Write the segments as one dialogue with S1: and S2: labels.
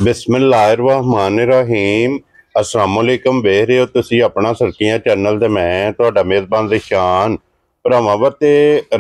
S1: बिस्मिल्लाहिर्रहमानिर्रहीम अस्सलाम वालेकुम। वेख रहे हो तुसी अपना सरकियां चैनल ते मैं तुहाडा मेज़बान रिशान भरावां वास्ते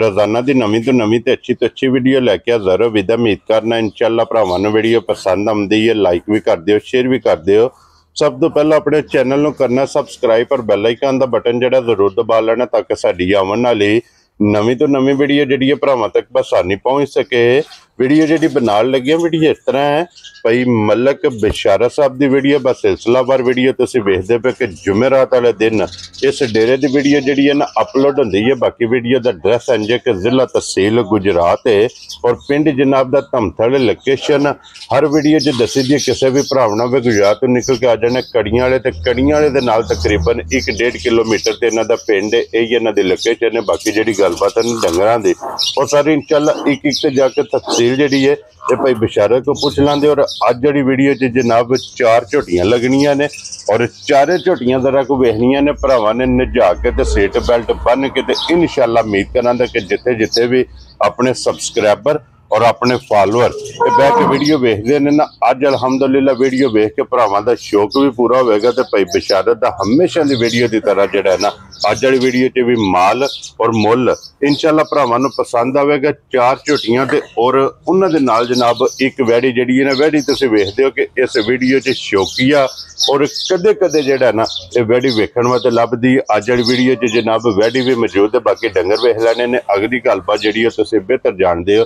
S1: रोजाना दी नवीं तो नवीं ते अच्छी वीडियो लैके हाज़र हो। विद उम्मीद करना इंशाअल्लाह भरावां नूं वीडियो पसंद आउंदी है। लाइक भी कर दिओ, शेयर भी कर दिओ। सब तो पहला अपने चैनल नूं करना सबसक्राइब और बैल आइकन दा बटन जिहड़ा जरूर दबा लेना ताकि साडी आवन वाली नवीं तो नवीं वीडियो जिहड़ी भरावां तक बसानी पहुंच सके। वीडियो जिहड़ी बनाण लगे वीडियो इस तरह है भाई मलक बिशारत साहब की वीडियो बस सिलसिलावार वीडियो तुसीं वेखदे पे कि जुमेरात वाले दिन इस डेरे की वीडियो जिहड़ी है ना अपलोड होंदी है। बाकी वीडियो का एड्रैस इंज है कि जिला तहसील गुजरात है और पिंड जनाब दा धमथड़ लोकेशन हर वीडियो च दसी दी। किसी भी भरावना भी गुजरात तो निकल के आ जाने कड़ियां वाले ते कड़ियां वाले दे नाल तकरीबन 1-1.5 किलोमीटर ते इन्हां दा पिंड है। यही इन्हां दी लोकेशन है। बाकी जिहड़ी गलबात है डंगरां दी और सारी इंशाअल्लाह एक ते जाके तफसील जिहड़ी है ये भाई बिशारत को पूछ लांदे। और अज जड़ी वीडियो च जनाब 4 झोटियां लगनियां ने और चारे झोटियां जरा को वेखनियां ने भरावां ने नजा के ते सीट बेल्ट बन के ते इंशाअल्लाह उम्मीद करांगे कि जिथे जिथे भी अपने सबसक्राइबर और अपने फॉलोअर बह के वीडियो वेखते हैं ना अज अलहमदुलिल्लाह वीडियो वेख के भरावां दा शौक भी पूरा होगा। तो भाई बिशारत दा हमेशा की वीडियो की तरह जिहड़ा है ना अज वाली वीडियो च भी माल और मुल इंशाअल्लाह भरावां नूं पसंद आवेगा। 4 झोटियां ते और उन्हां दे नाल जनाब एक वैड़ी जिहड़ी है ना वैड़ी तुसीं वेखदे हो कि इस वीडियो च शौकिया और कदे कदे जिहड़ा ना ये वैड़ी वेखण वास्ते लभदी। अज वाली वीडियो च जनाब वैड़ी भी मौजूद है। बाकी डंगर वेख लैणे ने। अगली गलबात जिहड़ी तुसीं बेहतर जानदे हो।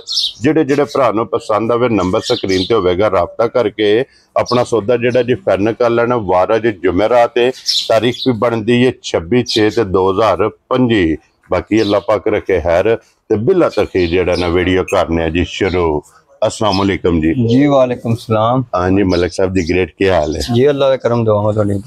S1: ਜਿਹੜੇ ਭਰਾ ਨੂੰ ਪਸੰਦ ਆਵੇ ਨੰਬਰ ਸਕਰੀਨ ਤੇ ਹੋਵੇਗਾ ਰਾਬਤਾ ਕਰਕੇ अपना सौदा जिहड़ा जी फाइनल कर लेना। वार अज जुमेरात है तारीख भी बनती है 26/6/2025। बाकी अल्लाह पाक रखे खैर ते बिला तक जिहड़ा ना वीडियो करने जी शुरू। अस्सलाम वालेकुम जी।
S2: वालेकुम सलाम।
S1: हाँ जी मलिक साहब जी ग्रेट क्या हाल है
S2: जी? अल्लाह का करम दुआवां तुहाडी।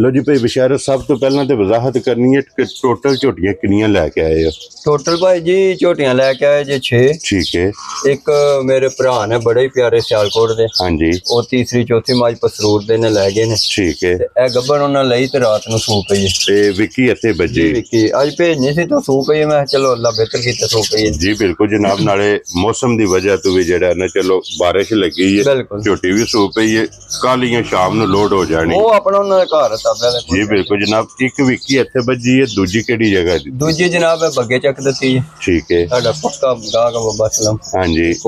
S1: लो जी भाई बिशारत सब तो पहला तो वजाहत करनी है कि टोटल झोटियां कितनियां लैके आए हो?
S2: टोटल भाई जी झोटियां लैके आए जी 6।
S1: ठीक है।
S2: एक मेरे भरा ने बड़े ही प्यारे सियालकोट दे।
S1: हाँ जी।
S2: और तीसरी चौथी माज पसरूर दे ने लै गए ने।
S1: ठीक है।
S2: ए गब्बन उन्हां लई ते रात नूं सू पई है
S1: ते विकी इत्थे बजी
S2: विकी अज भेजनी सी तो सू पई। मैं चलो अल्लाह बेहतर कीता सू पई
S1: जी। बिल्कुल जनाब नाले मौसम की वजह तो भी जेड़ा ना चलो बारिश लगी है झोटी भी सू पई है। कल या शाम नूं लोड हो जानी।
S2: वो अपना उन्हां दे घर ताबे
S1: जी बिल्कुल जनाब। एक विकी इत्थे बजी है दूजी केड़ी जगह दी?
S2: दूजी जनाब बग्गे चक दती है।
S1: ठीक है।
S2: साडा पक्का गाहक बाबा सलाम।
S1: हां जी
S2: ओ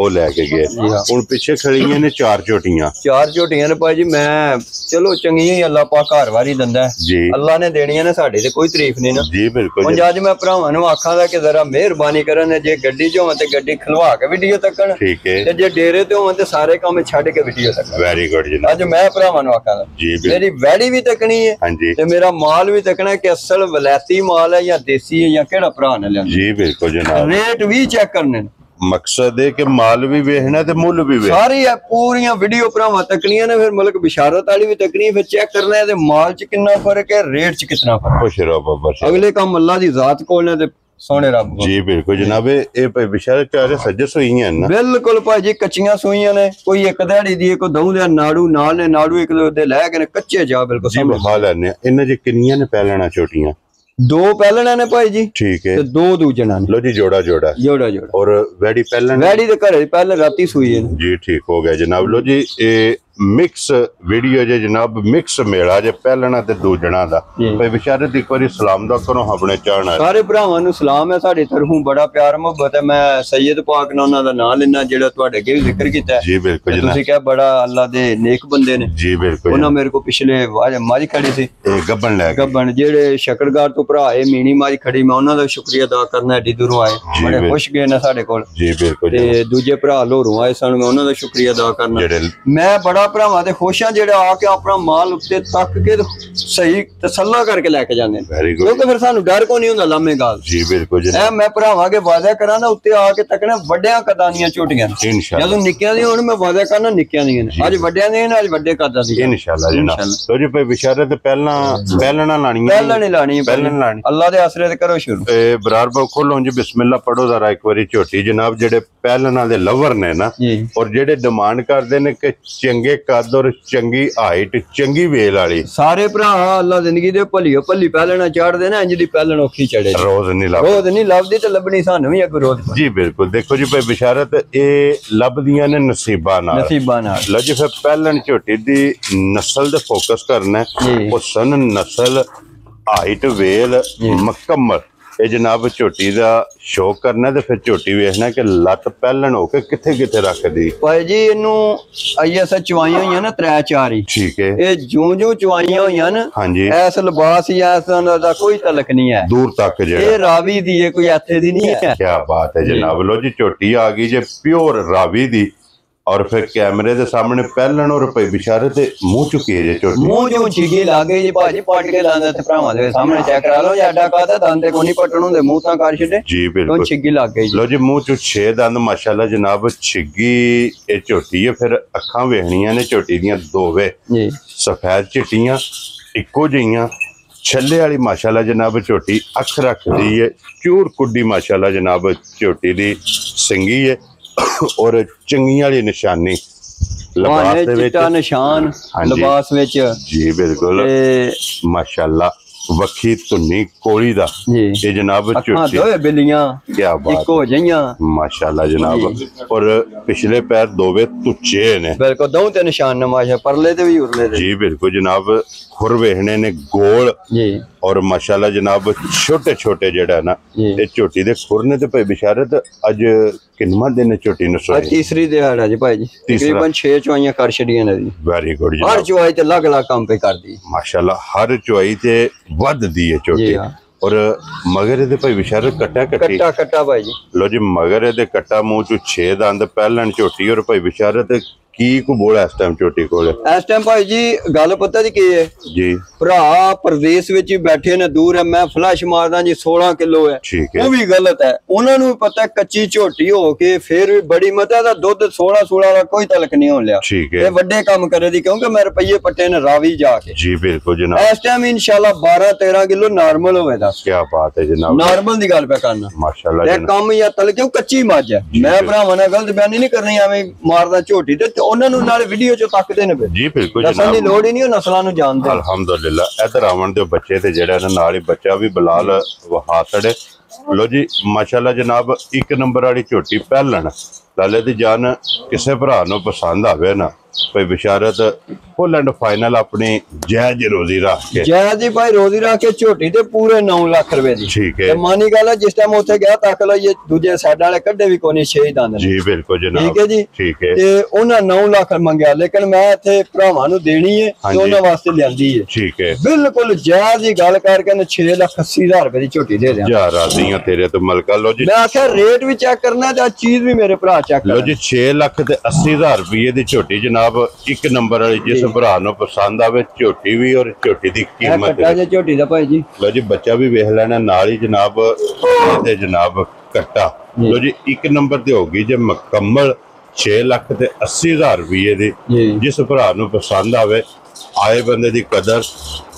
S2: लेके गए।
S1: हुण पीछे खड़ियां ने 4 झोटियां।
S2: 4 झोटियां ने भाई जी। मैं चलो चंगी ही अल्लाह पाक घर वारी दंदा है
S1: जी।
S2: अल्लाह ने देनियां ने साडी ते कोई तारीफ नहीं ना
S1: जी बिल्कुल।
S2: हुण अज मैं भरावां नूं आखां दा कि जरा मेहरबानी करन जे गड्डी च होवन ते गड्डी खलवा के वीडियो तकन।
S1: ठीक है।
S2: ते जे डेरे ते होवन ते सारे काम छड्ड के वीडियो तकन।
S1: वेरी गुड जनाब।
S2: अज मैं भरावां नूं आखां दा
S1: जी
S2: मेरी वैड़ी भी तकनी है।
S1: हां जी।
S2: ते मेरा माल भी तकना है कि असल वलैती माल है या देसी है या केड़ा भरा ने लिया।
S1: जी बिल्कुल जनाब।
S2: रेट भी चेक करने
S1: मकसद है कि माल भी वेखना ते मुल भी वेखना।
S2: सारी पूरी वीडियो भरावां तकनियां ने। फिर मतलब बिशारत वाली भी तकनी फिर चेक करना है ते माल च कितना फर्क है रेट च कितना फर्क।
S1: खुश रहो बाबा।
S2: अगले काम अल्लाह दी जात कोल ने ते सोने रब
S1: जी बिल्कुल जनाब। ए भाई बिशारत चारे सज्ज सुईयां ना?
S2: बिल्कुल भाई जी कच्चियां सुईयां ने। कोई एक दिहाड़ी दी कोई दऊं दे नाड़ू नाल ने नाड़ू एक दे लै के कच्चे जा बिल्कुल
S1: जी बहा लैने। इन्हां च किन्नियां ने पैलना छोटियां?
S2: 2 पहलना ने भाई जी।
S1: ठीक है।
S2: ते 2 दूजना ने।
S1: लो जी जोड़ा जोड़ा
S2: जोड़ा जोड़ा।
S1: और वैड़ी पहलन?
S2: वैड़ी दे घरे पहले राती सुई है
S1: जी। ठीक हो गया जनाब। लो जी ए मिक्स वीडियो जे जनाब मिक्स मेला जे पहलना ते दूजना दा। भाई बिशारत एक बारी सलाम दा करो अपने चाहना
S2: सारे भरावां नूं सलाम है साडी तरफों। बड़ा प्यार मोहब्बत है। मैं सैयद पाक ने उन्हां दा नाम लेना जेड़ा तुहाडे अगे भी जिक्र कीता है।
S1: जी बिल्कुल जनाब।
S2: तुसीं कहा बड़ा अल्लाह दे नेक बंदे ने।
S1: जी बिल्कुल।
S2: उन्हां मेरे को पिछले मझ खड़ी सी
S1: गब्बन लै
S2: गब्बन जेड़े शकरगार तो भरा है मीनी मझ खड़ी। मैं उन्हां दा शुक्रिया अदा करना एडी दूरों आए बड़े खुश गए ने साडे कोल।
S1: जी बिल्कुल।
S2: ते दूजे भरा लोहरों आए सन मैं उन्हां दा शुक्रिया अदा करना। मैं बड़ा भरावां दे खुश जेड़ा आके अपना माल उत्ते तक के सही तसल्ला करके लेके जाने क्योंकि फिर सानू डर को नहीं हुंदा लामे गाल।
S1: जी बिल्कुल
S2: ऐ मैं भरावां के वादा करा ना उत्ते आके तकने वड्डियां कदानियां झोटियां
S1: इंशाअल्लाह।
S2: जदों निक्कियां दी होण मैं वादा करना निक्कियां दी ने अज वड्डियां दी ने अज वड्डे कदां दी
S1: इंशाअल्लाह जनाब। तो जी भाई बिशारत पहला पहलना लानी है।
S2: पहलना लानी है। पहलना लानी अल्लाह दे आसरे ते करो शुरू।
S1: ए बरार भाव खोलो जी बिस्मिल्लाह पढ़ो जरा एक बारी झोटी जनाब। जेड़े पहलना दे लवर ने ना और जेड़े डिमांड करदे ने कि चंगे ਕੱਦ ਔਰ ਚੰਗੀ ਹਾਈਟ ਚੰਗੀ ਵੇਲ ਵਾਲੀ।
S2: ਸਾਰੇ ਭਰਾ ਅੱਲਾ ਜ਼ਿੰਦਗੀ ਦੇ ਭਲੀਓ ਭਲੀ ਪਹਿਲਣਾ ਚਾੜਦੇ ਨੇ, ਇੰਜ ਦੀ ਪਹਿਲਣ ਔਖੀ ਚੜੇ
S1: ਰੋਜ਼ ਨਹੀਂ
S2: ਲੱਭਦੀ ਤੇ ਲੱਭਣੀ ਸਾਨੂੰ ਵੀ ਇੱਕ ਰੋਜ਼
S1: ਜੀ। ਬਿਲਕੁਲ ਦੇਖੋ ਜੀ ਭਾਈ ਬਿਸ਼ਾਰਤ, ਇਹ ਲੱਭਦੀਆਂ ਨੇ ਨਸੀਬਾਂ ਨਾਲ। ਲਓ ਜੀ ਫਿਰ ਪਹਿਲਣ ਝੋਟੀ ਦੀ ਨਸਲ ਤੇ ਫੋਕਸ ਕਰਨਾ, ਹੁਸਨ ਨਸਲ ਹਾਈਟ ਵੇਲ ਮੁਕੰਮਲ ਇਹ ਜਨਾਬ ਝੋਟੀ ਦਾ ਸ਼ੌਕ ਕਰਨਾ ਤੇ ਫਿਰ ਝੋਟੀ ਵੇਖਣਾ ਕਿ ਲੱਤ ਪਹਿਲਣ ਹੋ ਕੇ ਕਿੱਥੇ ਕਿੱਥੇ ਰੱਖਦੀ।
S2: ਭਾਈ ਜੀ ਇਹਨੂੰ ਆਈਐਸ ਚਵਾਈਆਂ ਹੋਈਆਂ ਨਾ 3-4 ਹੀ,
S1: ਠੀਕ ਹੈ।
S2: ਇਹ ਜਿਉਂ ਚਵਾਈਆਂ ਹੋਈਆਂ ਨਾ,
S1: ਹਾਂਜੀ,
S2: ਐਸ ਲਿਬਾਸ ਜਾਂ ਐਸ ਦਾ ਕੋਈ ਤਲਕ ਨਹੀਂ ਹੈ
S1: ਦੂਰ ਤੱਕ ਜਿਹੜਾ
S2: ਇਹ ਰਾਵੀ ਦੀ ਹੈ, ਕੋਈ ਇੱਥੇ ਦੀ ਨਹੀਂ ਹੈ।
S1: ਕੀ ਬਾਤ ਹੈ ਜਨਾਬ। ਲੋ ਜੀ ਝੋਟੀ ਆ ਗਈ ਜੇ ਪਿਓਰ ਰਾਵੀ ਦੀ, ਔਰ ਫਿਰ ਕੈਮਰੇ ਦੇ ਸਾਹਮਣੇ ਪਹਿਲਣ ਔਰ ਭਾਈ ਬਿਸ਼ਾਰਤ ਤੇ ਮੂੰਹ ਚੁੱਕੀ ਜੇ ਝੋਟੀ,
S2: ਮੂੰਹ ਜੋ ਛਿੱਗੀ ਲੱਗ ਗਈ ਜੀ ਭਾਜੀ, ਪੱਟ ਕੇ ਲਾਂਦਾ ਤੇ ਭਰਾਵਾਂ ਦੇ ਸਾਹਮਣੇ ਚੈੱਕ ਕਰਾ ਲਓ, ਐਡਾ ਕਾਦਾ ਦੰਦ ਤੇ ਕੋਈ ਨਹੀਂ ਪੱਟਣ ਹੁੰਦੇ, ਮੂੰਹ ਤਾਂ ਕਰ ਛੱਡੇ
S1: ਜੀ। ਬਿਲਕੁਲ
S2: ਛਿੱਗੀ ਲੱਗ ਗਈ।
S1: ਲੋ ਜੀ ਮੂੰਹ ਚ 6 ਦੰਦ ਮਾਸ਼ਾਅੱਲਾ ਜਨਾਬ, ਛਿੱਗੀ ਇਹ ਝੋਟੀ ਹੈ। ਫਿਰ ਅੱਖਾਂ ਵੇਖਣੀਆਂ ਨੇ ਝੋਟੀ ਦੀਆਂ ਦੋਵੇਂ
S2: ਜੀ,
S1: ਸਫੈਦ ਚਿੱਟੀਆਂ ਇੱਕੋ ਜਿਹੀਆਂ, ਛੱਲੇ ਵਾਲੀ ਮਾਸ਼ਾਅੱਲਾ ਜਨਾਬ ਝੋਟੀ ਅੱਖ ਰੱਖਦੀ ਹੈ, ਚੂਰ ਕੁੱਡੀ ਮਾਸ਼ਾਅੱਲਾ ਜਨਾਬ ਝੋਟੀ ਦੀ ਸਿੰਗੀ ਹੈ, ਔਰ ਚੰਗੀਆਂ ਵਾਲੀ ਨਿਸ਼ਾਨੀ ਲਿਬਾਸ ਦੇ ਵਿੱਚ,
S2: ਨਿਸ਼ਾਨ ਲਿਬਾਸ ਵਿੱਚ
S1: ਜੀ। ਬਿਲਕੁਲ ਮਾਸ਼ਾਅੱਲਾ ਵੱਖੀ ਧੁੰਨੀ ਕੋਲੀ ਦਾ ਇਹ ਜਨਾਬ ਝੋਟੀ,
S2: ਦੋਵੇਂ ਬਿੱਲੀਆਂ
S1: ਕੀ ਬਾਤ
S2: ਇੱਕੋ ਜਿਹੀਆਂ
S1: ਮਾਸ਼ਾਅੱਲਾ ਜਨਾਬ। ਔਰ ਪਿਛਲੇ ਪੈਰ ਦੋਵੇਂ ਤੁੱਚੇ ਨੇ,
S2: ਬਿਲਕੁਲ ਦੋ ਤੇ ਨਿਸ਼ਾਨ ਨਮਾਸ਼ਾ ਪਰਲੇ ਤੇ ਵੀ ਉਰਲੇ ਤੇ
S1: ਜੀ। ਬਿਲਕੁਲ ਜਨਾਬ ਖੁਰ ਵੇਖਣੇ ਨੇ ਗੋਲ
S2: ਜੀ,
S1: ਔਰ ਮਾਸ਼ਾਅੱਲਾ ਜਨਾਬ ਛੋਟੇ ਛੋਟੇ ਜਿਹੜਾ ਨਾ ਇਹ ਝੋਟੀ ਦੇ ਖੁਰ ਨੇ। ਤੇ ਭਾਈ ਬਿਸ਼ਾਰਤ ਅੱਜ ਕਿੰਨਾ ਦਿਨ ਝੋਟੀ ਨੂੰ ਸੋਈ?
S2: ਤੀਸਰੀ ਦਿਹਾੜਾ ਜੀ ਭਾਈ ਜੀ, ਤਕਰੀਬਨ 6 ਚੁਆਈਆਂ ਕਰ ਛੜੀਆਂ ਨੇ ਜੀ।
S1: ਵੈਰੀ ਗੁੱਡ ਜੀ।
S2: ਹਰ ਚੁਆਈ ਤੇ ਅਲੱਗ ਅਲੱਗ ਕੰਮ ਪੇ ਕਰਦੀ
S1: ਮਾਸ਼ਾਅੱਲਾ, ਹਰ ਚੁਆਈ ਤੇ ਵੱਧਦੀ ਹੈ ਝੋਟੀ। ਔਰ ਮਗਰ ਇਹਦੇ ਭਾਈ ਬਿਸ਼ਾਰਤ
S2: ਕੱਟਾ ਭਾਈ ਜੀ।
S1: ਲੋ ਜੀ ਮਗਰ ਇਹਦੇ ਕੱਟਾ ਮੂੰਹ ਚ 6 ਦੰਦ ਪਹਿਲਣ ਝੋਟੀ। ਔਰ ਭਾਈ ਬਿਸ਼ਾਰਤ ਕੀ ਕੋ ਬੋਲਾ ਇਸ ਟਾਈਮ ਝੋਟੀ ਕੋਲ?
S2: ਇਸ ਟਾਈਮ ਭਾਈ ਜੀ ਗੱਲ ਪਤਾ ਜੀ ਕੀ ਹੈ
S1: ਜੀ,
S2: ਭਰਾ ਪ੍ਰਦੇਸ਼ ਵਿੱਚ ਹੀ ਬੈਠੇ ਨੇ, ਦੂਰ ਹੈ, ਮੈਂ ਫਲੈਸ਼ ਮਾਰਦਾ ਜੀ 16 ਕਿਲੋ ਹੈ,
S1: ਠੀਕ ਹੈ,
S2: ਉਹ ਵੀ ਗਲਤ ਹੈ। ਉਹਨਾਂ ਨੂੰ ਪਤਾ ਕੱਚੀ ਝੋਟੀ ਹੋ ਕੇ ਫਿਰ ਵੀ ਬੜੀ ਮਤਾ ਦਾ ਦੁੱਧ 16 ਦਾ ਕੋਈ ਤਲਕ ਨਹੀਂ ਹੋ ਲਿਆ,
S1: ਠੀਕ ਹੈ।
S2: ਇਹ ਵੱਡੇ ਕੰਮ ਕਰੇ ਦੀ, ਕਿਉਂਕਿ ਮੈਂ ਰੁਪਈਏ ਪੱਟੇ ਨੇ ਰਾਵੀ ਜਾ ਕੇ
S1: ਜੀ। ਬਿਲਕੁਲ ਜਨਾਬ,
S2: ਇਸ ਟਾਈਮ ਇਨਸ਼ਾਅੱਲਾ 12-13 ਕਿਲੋ ਨਾਰਮਲ ਹੋਵੇ। ਦੱਸ
S1: ਕੀ ਬਾਤ ਹੈ ਜਨਾਬ,
S2: ਨਾਰਮਲ ਦੀ ਗੱਲ ਪੈ ਕਰਨਾ
S1: ਮਾਸ਼ਾਅੱਲਾ।
S2: ਇਹ ਕੰਮ ਜਾਂ ਤਲਕ ਕਿਉਂ ਕੱਚੀ ਮੱਝ ਹੈ, ਮੈਂ ਭਰਾਵਾਂ ਨਾਲ ਗਲਤ ਬਿਆਨੀ ਨਹੀਂ ਕਰਨੀ, ਐਵੇਂ ਮਾਰਦਾ ਝੋਟੀ ਤੇ ਉਹਨਾਂ ਨੂੰ ਨਾਲ ਵੀਡੀਓ ਚ ਤੱਕਦੇ ਨੇ
S1: ਜੀ। ਬਿਲਕੁਲ
S2: ਦੱਸਣ ਦੀ ਲੋੜ ਹੀ ਨਹੀਂ, ਉਹ ਨਸਲਾਂ ਨੂੰ ਜਾਣਦੇ।
S1: ਅਲਹਮਦੁਲਿਲਾ ਇਧਰ ਆਵਣ ਦੇ ਬੱਚੇ ਤੇ ਜਿਹੜਾ ਨਾ ਨਾਲ ਹੀ ਬੱਚਾ ਵੀ ਬਲਾਲ ਵਹਾਤੜੇ। ਲੋ ਜੀ ਮਾਸ਼ਾਅੱਲਾ ਜਨਾਬ, 1 ਨੰਬਰ ਵਾਲੀ ਝੋਟੀ ਪਹਿਲਣ ਲਾਲੇ ਦੀ ਜਾਨ ਕਿਸੇ ਭਰਾ ਨੂੰ ਪਸੰਦ ਆਵੇ ਨਾ, ਭਾਈ ਬਿਸ਼ਾਰਤ ਫੁੱਲ ਐਂਡ ਫਾਈਨਲ ਆਪਣੀ ਜਾਇਜ਼ ਰੋਜ਼ੀ ਰੱਖ ਕੇ,
S2: ਜਾਇਜ਼ ਹੀ ਭਾਈ ਰੋਜ਼ੀ ਰੱਖ ਕੇ ਝੋਟੀ ਤੇ ਪੂਰੇ 9 ਲੱਖ ਰੁਪਏ ਦੀ,
S1: ਠੀਕ ਹੈ।
S2: ਤੇ ਮਾਨੀ ਗੱਲ ਹੈ, ਜਿਸ ਟਾਈਮ ਉੱਥੇ ਗਿਆ ਤੱਕ ਲਈਏ ਦੂਜੇ ਸਾਈਡ ਵਾਲੇ ਕੱਢੇ ਵੀ ਕੋਈ ਨਹੀਂ, 6 ਦੰਦ ਨੇ
S1: ਜੀ। ਬਿਲਕੁਲ ਜਨਾਬ,
S2: ਠੀਕ ਹੈ ਜੀ,
S1: ਠੀਕ ਹੈ।
S2: ਤੇ ਉਹਨਾਂ 9 ਲੱਖ ਮੰਗਿਆ, ਲੇਕਿਨ ਮੈਂ ਇੱਥੇ ਭਰਾਵਾਂ ਨੂੰ ਦੇਣੀ ਹੈ ਤੇ ਉਹਨਾਂ ਵਾਸਤੇ ਲਿਆਂਦੀ ਹੈ,
S1: ਠੀਕ ਹੈ।
S2: ਬਿਲਕੁਲ ਜਾਇਜ਼ ਹੀ ਗੱਲ ਕਰਕੇ 6,80,000 ਰੁਪਏ ਦੀ ਝੋਟੀ ਦੇ ਦਿਆਂ।
S1: ਜਾ ਰਾਜ਼ੀਆਂ ਤੇਰੇ ਤੋਂ ਮਲਕਾ। ਲੋ ਜੀ
S2: ਮੈਂ ਆਖਿਆ ਰੇਟ ਵੀ ਚੈੱਕ ਕਰਨਾ ਤੇ ਚੀਜ਼ ਵੀ ਮੇਰੇ ਭਰਾ ਚੈੱਕ
S1: ਲੋ ਜੀ 6,80,000 ਰੁਪਏ ਦੀ ਝੋਟੀ ਜਨਾਬ, 1 ਨੰਬਰ ਵਾਲੀ, ਜਿਸ ਭਰਾ ਨੂੰ ਪਸੰਦ ਆਵੇ ਝੋਟੀ ਵੀ ਔਰ ਝੋਟੀ ਦੀ ਕੀਮਤ
S2: ਝੋਟੀ ਦਾ ਭਾਈ ਜੀ।
S1: ਲੋ ਜੀ ਬੱਚਾ ਵੀ ਵੇਖ ਲੈਣਾ ਨਾਲ ਹੀ ਜਨਾਬ, ਤੇ ਜਨਾਬ ਕੱਟਾ। ਲੋ ਜੀ 1 ਨੰਬਰ ਤੇ ਹੋਗੀ ਜੇ ਮੁਕੰਮਲ 6,80,000 ਰੁਪਏ ਦੀ, ਜਿਸ ਭਰਾ ਨੂੰ ਪਸੰਦ ਆਵੇ, ਆਏ ਬੰਦੇ ਦੀ ਕਦਰ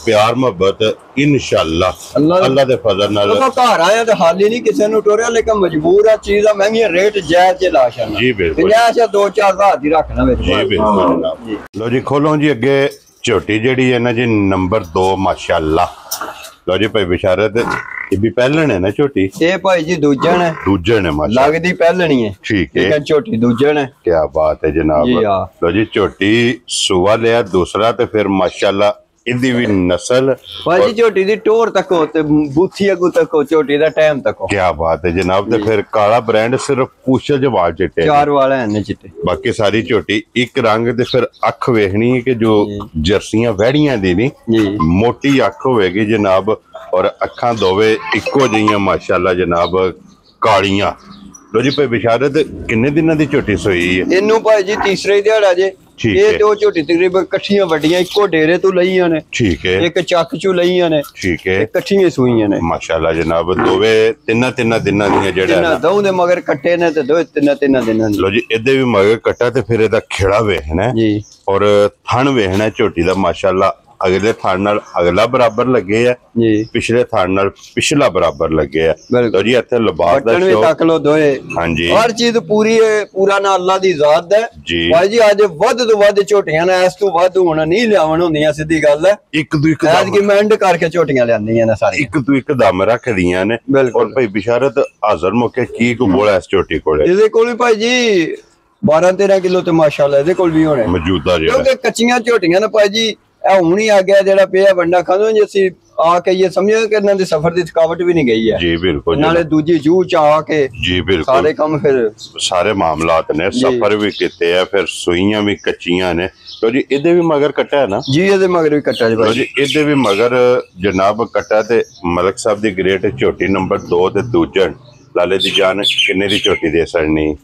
S1: ਪਿਆਰ ਮੁਹੱਬਤ ਇਨਸ਼ਾਅੱਲਾ ਅੱਲਾ ਦੇ ਫਜ਼ਲ ਨਾਲ।
S2: ਘਰ ਆਇਆ ਤੇ ਹਾਲੀ ਨਹੀਂ ਕਿਸੇ ਨੂੰ ਟੋਰਿਆ, ਲੇਕਿਨ ਮਜਬੂਰ ਆ, ਚੀਜ਼ ਆ ਮਹਿੰਗੀ, ਰੇਟ ਜਾਇਜ਼ ਜੇ ਲਾ ਛੱਡਣਾ
S1: ਜੀ। ਬਿਲਕੁਲ
S2: 2-4 ਹਜ਼ਾਰ ਦੀ ਰੱਖਣਾ ਵਿੱਚ
S1: ਜੀ। ਬਿਲਕੁਲ ਜਨਾਬ। ਲੋ ਜੀ ਖੋਲੋ ਜੀ ਅੱਗੇ ਝੋਟੀ ਜਿਹੜੀ ਹੈ ਨਾ ਜੀ ਨੰਬਰ 2 ਮਾਸ਼ਾਅੱਲਾ। ਲੋ ਜੀ ਭਾਈ ਬਿਸ਼ਾਰਤ ਇਹ ਵੀ ਪਹਿਲਣ ਹੈ ਨਾ ਝੋਟੀ?
S2: ਇਹ ਭਾਈ ਜੀ ਦੂਜਣ ਹੈ,
S1: ਦੂਜਣ ਹੈ ਮਾਸ਼ਾਅੱਲਾ,
S2: ਲੱਗਦੀ ਪਹਿਲਣੀ ਹੈ,
S1: ਠੀਕ ਹੈ।
S2: ਲੇਕਿਨ ਝੋਟੀ ਦੂਜਣ ਹੈ।
S1: ਕੀ ਬਾਤ ਹੈ ਜਨਾਬ। ਲੋ ਜੀ ਝੋਟੀ ਸੁਆ ਲਿਆ ਦੂਸਰਾ, ਤੇ ਫਿਰ ਮਾਸ਼ਾਅੱਲਾ ਇਹਦੀ ਵੀ ਨਸਲ
S2: ਭਾਜੀ ਝੋਟੀ ਦੀ ਟੋਰ ਤੱਕੋ ਤੇ ਬੂਥੀ ਅਗੂ ਤੱਕੋ, ਝੋਟੀ ਦਾ ਟਾਈਮ ਤੱਕੋ।
S1: ਕੀ ਬਾਤ ਹੈ ਜਨਾਬ। ਤੇ ਫਿਰ ਕਾਲਾ ਬ੍ਰਾਂਡ ਸਿਰਫ ਪੂਛਲ ਜਵਾਲ ਚਿੱਟੇ,
S2: 4 ਵਾਲ ਹਨ ਚਿੱਟੇ,
S1: ਬਾਕੀ ਸਾਰੀ ਝੋਟੀ ਇੱਕ ਰੰਗ। ਤੇ ਫਿਰ ਅੱਖ ਵੇਖਣੀ ਹੈ ਕਿ ਜੋ ਜਰਸੀਆਂ ਵਹਿੜੀਆਂ ਦੀ ਨਹੀਂ, ਮੋਟੀ ਅੱਖ ਹੋਵੇਗੀ ਜਨਾਬ, ਔਰ ਅੱਖਾਂ ਦੋਵੇਂ ਇੱਕੋ ਜਿਹੀਆਂ ਮਾਸ਼ਾਅੱਲਾ ਜਨਾਬ, ਕਾਲੀਆਂ। ਲੋ ਜੀ ਭਾਈ ਬਿਸ਼ਾਰਤ ਕਿੰਨੇ ਦਿਨਾਂ ਦੀ ਝੋਟੀ ਸੋਈ ਹੈ?
S2: ਇਹਨੂੰ ਭਾਈ ਜੀ ਤੀਸਰੇ ਦਿਹਾੜਾ ਜੇ। ਇਹ ਤੇ ਉਹ ਝੋਟੀ ਤਕਰੀਬਨ ਇਕੱਠੀਆਂ ਵੱਡੀਆਂ ਇੱਕੋ ਡੇਰੇ ਤੋਂ ਲਈਆਂ ਨੇ, ਠੀਕ ਹੈ, ਇੱਕ ਚੱਕ ਚੋਂ ਲਈਆਂ ਨੇ, ਠੀਕ ਹੈ, ਇਕੱਠੀਆਂ ਸੂਈਆਂ ਨੇ ਮਾਸ਼ਾਅੱਲਾ ਜਨਾਬ। ਦੋਵੇਂ ਤਿੰਨਾਂ ਦਿਨਾਂ ਦੀਆਂ ਜਿਹੜਾ ਦੋ ਦੇ ਮਗਰ ਕੱਟੇ ਨੇ ਤੇ ਦੋ ਤਿੰਨਾਂ ਦਿਨਾਂ। ਲੋ ਜੀ ਇਹਦੇ ਵੀ ਮਗਰ ਕੱਟਾ, ਤੇ ਫਿਰ ਇਹਦਾ ਖੇੜਾ ਵੇਖਣਾ ਜੀ, ਔਰ ਥਣ ਵੇਖਣਾ ਝੋਟੀ ਦਾ ਮਾਸ਼ਾਅੱਲਾ,
S1: ਅਗਲੇ ਥਣ ਨਾਲ ਅਗਲਾ ਬਰਾਬਰ ਲੱਗੇ ਆ
S2: ਜੀ,
S1: ਪਿਛਲੇ ਥਣ ਨਾਲ ਪਿਛਲਾ ਬਰਾਬਰ ਲੱਗੇ ਆ। ਲੋ ਜੀ ਇੱਥੇ ਲਿਬਾਸ ਦਾ
S2: ਵੀ ਤੱਕ ਲੋ ਦੋਏ,
S1: ਹਾਂਜੀ
S2: ਹਰ ਚੀਜ਼ ਪੂਰੀ ਹੈ, ਪੂਰਾ ਨਾ ਅੱਲਾ ਦੀ ਜ਼ਾਤ ਹੈ
S1: ਜੀ।
S2: ਭਾਈ ਜੀ ਅੱਜ ਵੱਧ ਤੋਂ ਵੱਧ ਝੋਟੀਆਂ ਨੇ, ਇਸ ਤੋਂ ਵੱਧ ਹੁਣ ਨਹੀਂ ਲਿਆਵਣ ਹੁੰਦੀਆਂ, ਸਿੱਧੀ ਗੱਲ ਹੈ।
S1: ਇੱਕ ਤੋਂ ਇੱਕ
S2: ਐਡ ਕਰਕੇ ਝੋਟੀਆਂ ਲਿਆਂਦੀਆਂ ਨੇ ਸਾਰੀ,
S1: ਇੱਕ ਤੋਂ ਇੱਕ ਦਮ ਰੱਖਦੀਆਂ ਨੇ। ਔਰ ਭਾਈ ਬਿਸ਼ਾਰਤ ਹਾਜ਼ਰ ਮੌਕੇ ਕੀ ਕੋ ਬੋਲਾ ਇਸ ਝੋਟੀ ਕੋਲੇ?
S2: ਇਹਦੇ ਕੋਲ ਵੀ ਭਾਈ ਜੀ 12-13 ਕਿਲੋ ਤੇ ਮਾਸ਼ਾਅੱਲਾ ਇਹਦੇ ਕੋਲ ਵੀ ਹੋਣੇ
S1: ਮੌਜੂਦਾ,
S2: ਕਿਉਂਕਿ ਕੱਚੀਆਂ ਝੋਟੀਆਂ ਨੇ ਭਾਈ ਜੀ, ਇਹ ਹੁਣ ਹੀ ਆ ਗਿਆ ਜਿਹੜਾ ਪਿਆ ਵੰਡਾ ਖਾਂਦੇ ਜੇ ਅਸੀਂ ਆ ਕੇ ਇਹ ਸਮਝੋ ਕਿ ਇਹਨਾਂ ਦੇ ਸਫ਼ਰ ਦੀ ਥਕਾਵਟ ਵੀ ਨਹੀਂ ਗਈ ਹੈ
S1: ਜੀ। ਬਿਲਕੁਲ,
S2: ਨਾਲੇ ਦੂਜੀ ਜੂਹ ਚ ਆ ਕੇ
S1: ਜੀ ਬਿਲਕੁਲ
S2: ਸਾਰੇ ਕੰਮ, ਫਿਰ
S1: ਸਾਰੇ ਮਾਮਲਾਤ ਨੇ, ਸਫ਼ਰ ਵੀ ਕੀਤੇ ਆ, ਫਿਰ ਸੂਈਆਂ ਵੀ ਕੱਚੀਆਂ ਨੇ। ਲੋ ਜੀ ਇਹਦੇ ਵੀ ਮਗਰ ਕੱਟਾ ਹੈ ਨਾ
S2: ਜੀ, ਇਹਦੇ ਮਗਰ ਵੀ ਕੱਟਾ
S1: ਜੀ, ਇਹਦੇ ਵੀ ਮਗਰ ਜਨਾਬ ਕੱਟਾ ਤੇ ਮਲਕ ਸਾਹਿਬ ਦੀ ਗ੍ਰੇਟ ਝੋਟੀ ਨੰਬਰ 2 ਤੇ ਦੂਜਣ ਲਾਲੇ ਦੀ ਜਾਨ ਕਿੰਨੇ ਦੀ ਝੋਟੀ ਦੇ ਸੜਨੀ?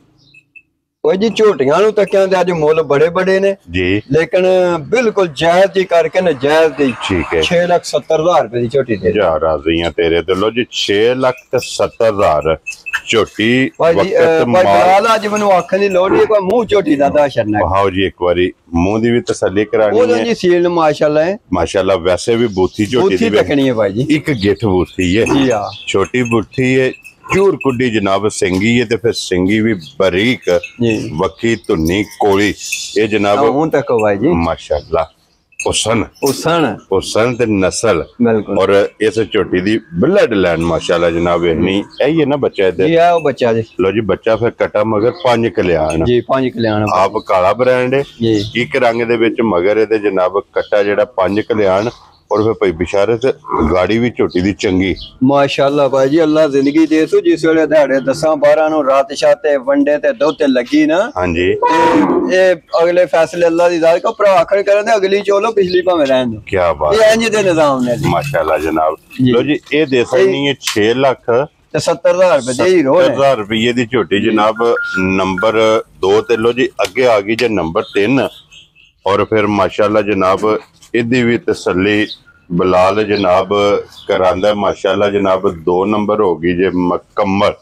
S2: ਉਹ ਜੀ ਝੋਟੀਆਂ ਨੂੰ ਤੱਕਿਆਂ ਤੇ ਅੱਜ ਮੁੱਲ ਬੜੇ ਬੜੇ ਨੇ
S1: ਜੀ,
S2: ਲੇਕਿਨ ਬਿਲਕੁਲ ਜਾਇਜ਼ ਜੀ ਕਰਕੇ ਨਾ, ਜਾਇਜ਼ ਦੀ।
S1: ਠੀਕ ਹੈ,
S2: 6,70,000 ਰੁਪਏ ਦੀ ਝੋਟੀ ਦੇ
S1: ਜਾ ਰਾਜ਼ੀਆਂ ਤੇਰੇ ਤੇ। ਲੋ ਜੀ 6,70,000 ਝੋਟੀ।
S2: ਭਾਈ ਬਲਾਲ ਅੱਜ ਮੈਨੂੰ ਆਖਣ ਦੀ ਲੋੜ ਨਹੀਂ, ਕੋਈ ਮੂੰਹ ਝੋਟੀ ਦਾ ਦਾ ਸ਼ਰਨਾ
S1: ਵਾਓ ਜੀ, ਇੱਕ ਵਾਰੀ ਮੂੰਹ ਦੀ ਵੀ ਤਸੱਲੀ ਕਰਾਣੀ
S2: ਹੈ ਜੀ। ਸੀਲ ਮਾਸ਼ਾਅੱਲਾ ਹੈ,
S1: ਮਾਸ਼ਾਅੱਲਾ। ਵੈਸੇ ਵੀ ਬੂਥੀ ਝੋਟੀ ਦੀ
S2: ਤੱਕਣੀ ਹੈ ਭਾਈ ਜੀ,
S1: ਇੱਕ ਗਿੱਠ ਬੂਥੀ ਹੈ
S2: ਜੀ। ਆ
S1: ਛੋਟੀ ਬੂਥੀ ਹੈ, ਚੂਰ ਕੁੱਡੀ ਜਨਾਬ, ਸਿੰਗੀ ਹੈ ਤੇ ਫਿਰ ਸਿੰਗੀ ਵੀ ਬਰੀਕ
S2: ਜੀ,
S1: ਵੱਖੀ ਧੁੰਨੀ ਕੋਲੀ। ਇਹ ਜਨਾਬ
S2: ਹੁਣ ਤੱਕ ਭਾਈ ਜੀ
S1: ਮਾਸ਼ਾਅੱਲਾ ਹੁਸਨ ਤੇ ਨਸਲ।
S2: ਬਿਲਕੁਲ।
S1: ਔਰ ਇਸ ਝੋਟੀ ਦੀ ਬਲੱਡ ਲਾਈਨ ਮਾਸ਼ਾਅੱਲਾ ਜਨਾਬ ਇਹਨੀ ਇਹੀ ਹੈ ਨਾ ਬੱਚਾ ਇਹਦੇ?
S2: ਜੀ, ਆ ਉਹ ਬੱਚਾ ਜੀ।
S1: ਲੋ ਜੀ ਬੱਚਾ ਫਿਰ ਕਟਾ ਮਗਰ 5 ਕਲਿਆਣ
S2: ਜੀ, 5 ਕਲਿਆਣ
S1: ਆਪ ਕਾਲਾ ਬ੍ਰਾਂਡ ਹੈ
S2: ਜੀ,
S1: ਇੱਕ ਰੰਗ ਦੇ ਵਿੱਚ ਮਗਰ ਇਹਦੇ ਜਨਾਬ ਕਟਾ ਜਿਹੜਾ 5 ਕਲਿਆਣ। ਔਰ ਫਿਰ ਭਾਈ ਬਿਸ਼ਾਰਤ ਗਾੜੀ ਵੀ ਝੋਟੀ ਦੀ ਚੰਗੀ
S2: ਮਾਸ਼ਾਅੱਲਾ ਭਾਈ ਜੀ। ਅੱਲਾ ਜ਼ਿੰਦਗੀ ਦੇ ਤੂੰ ਜਿਸ ਵੇਲੇ ਦਿਹਾੜੇ 10-12 ਨੂੰ ਰਾਤ ਸ਼ਾਤੇ ਵੰਡੇ ਤੇ ਦੁੱਧ ਤੇ ਲੱਗੀ ਨਾ,
S1: ਹਾਂਜੀ,
S2: ਇਹ ਅਗਲੇ ਫੈਸਲੇ ਅੱਲਾ ਦੀ ਜ਼ਾਤ ਕੋ ਭਰਾ ਆਖਰ ਕਰਨ ਦੇ, ਅਗਲੀ ਚੋਲੋ ਪਿਛਲੀ ਭਾਵੇਂ ਰਹਿਣ ਦੋ।
S1: ਕੀ ਬਾਤ,
S2: ਇਹ ਇੰਜ ਦੇ ਨਿਜ਼ਾਮ ਨੇ
S1: ਮਾਸ਼ਾਅੱਲਾ ਜਨਾਬ। ਲੋ ਜੀ ਇਹ ਦੇ ਸਕਣੀ ਹੈ
S2: 6,70,000 ਰੁਪਏ ਦੇ ਹੀਰੋ ਨੇ।
S1: 70,000 ਰੁਪਏ ਦੀ ਝੋਟੀ ਜਨਾਬ ਨੰਬਰ 2 ਤੇ। ਲੋ ਜੀ ਅੱਗੇ ਆ ਗਈ ਜੇ ਨੰਬਰ 3। ਔਰ ਫਿਰ ਮਾਸ਼ਾਅੱਲਾ ਜਨਾਬ ਇਹਦੀ ਵੀ ਤਸੱਲੀ ਬਲਾਲ ਜਨਾਬ ਕਰਾਂਦਾ ਮਾਸ਼ਾਅੱਲਾ ਜਨਾਬ। 2 ਨੰਬਰ ਹੋ ਗਈ ਜੇ ਮੁਕੰਮਲ।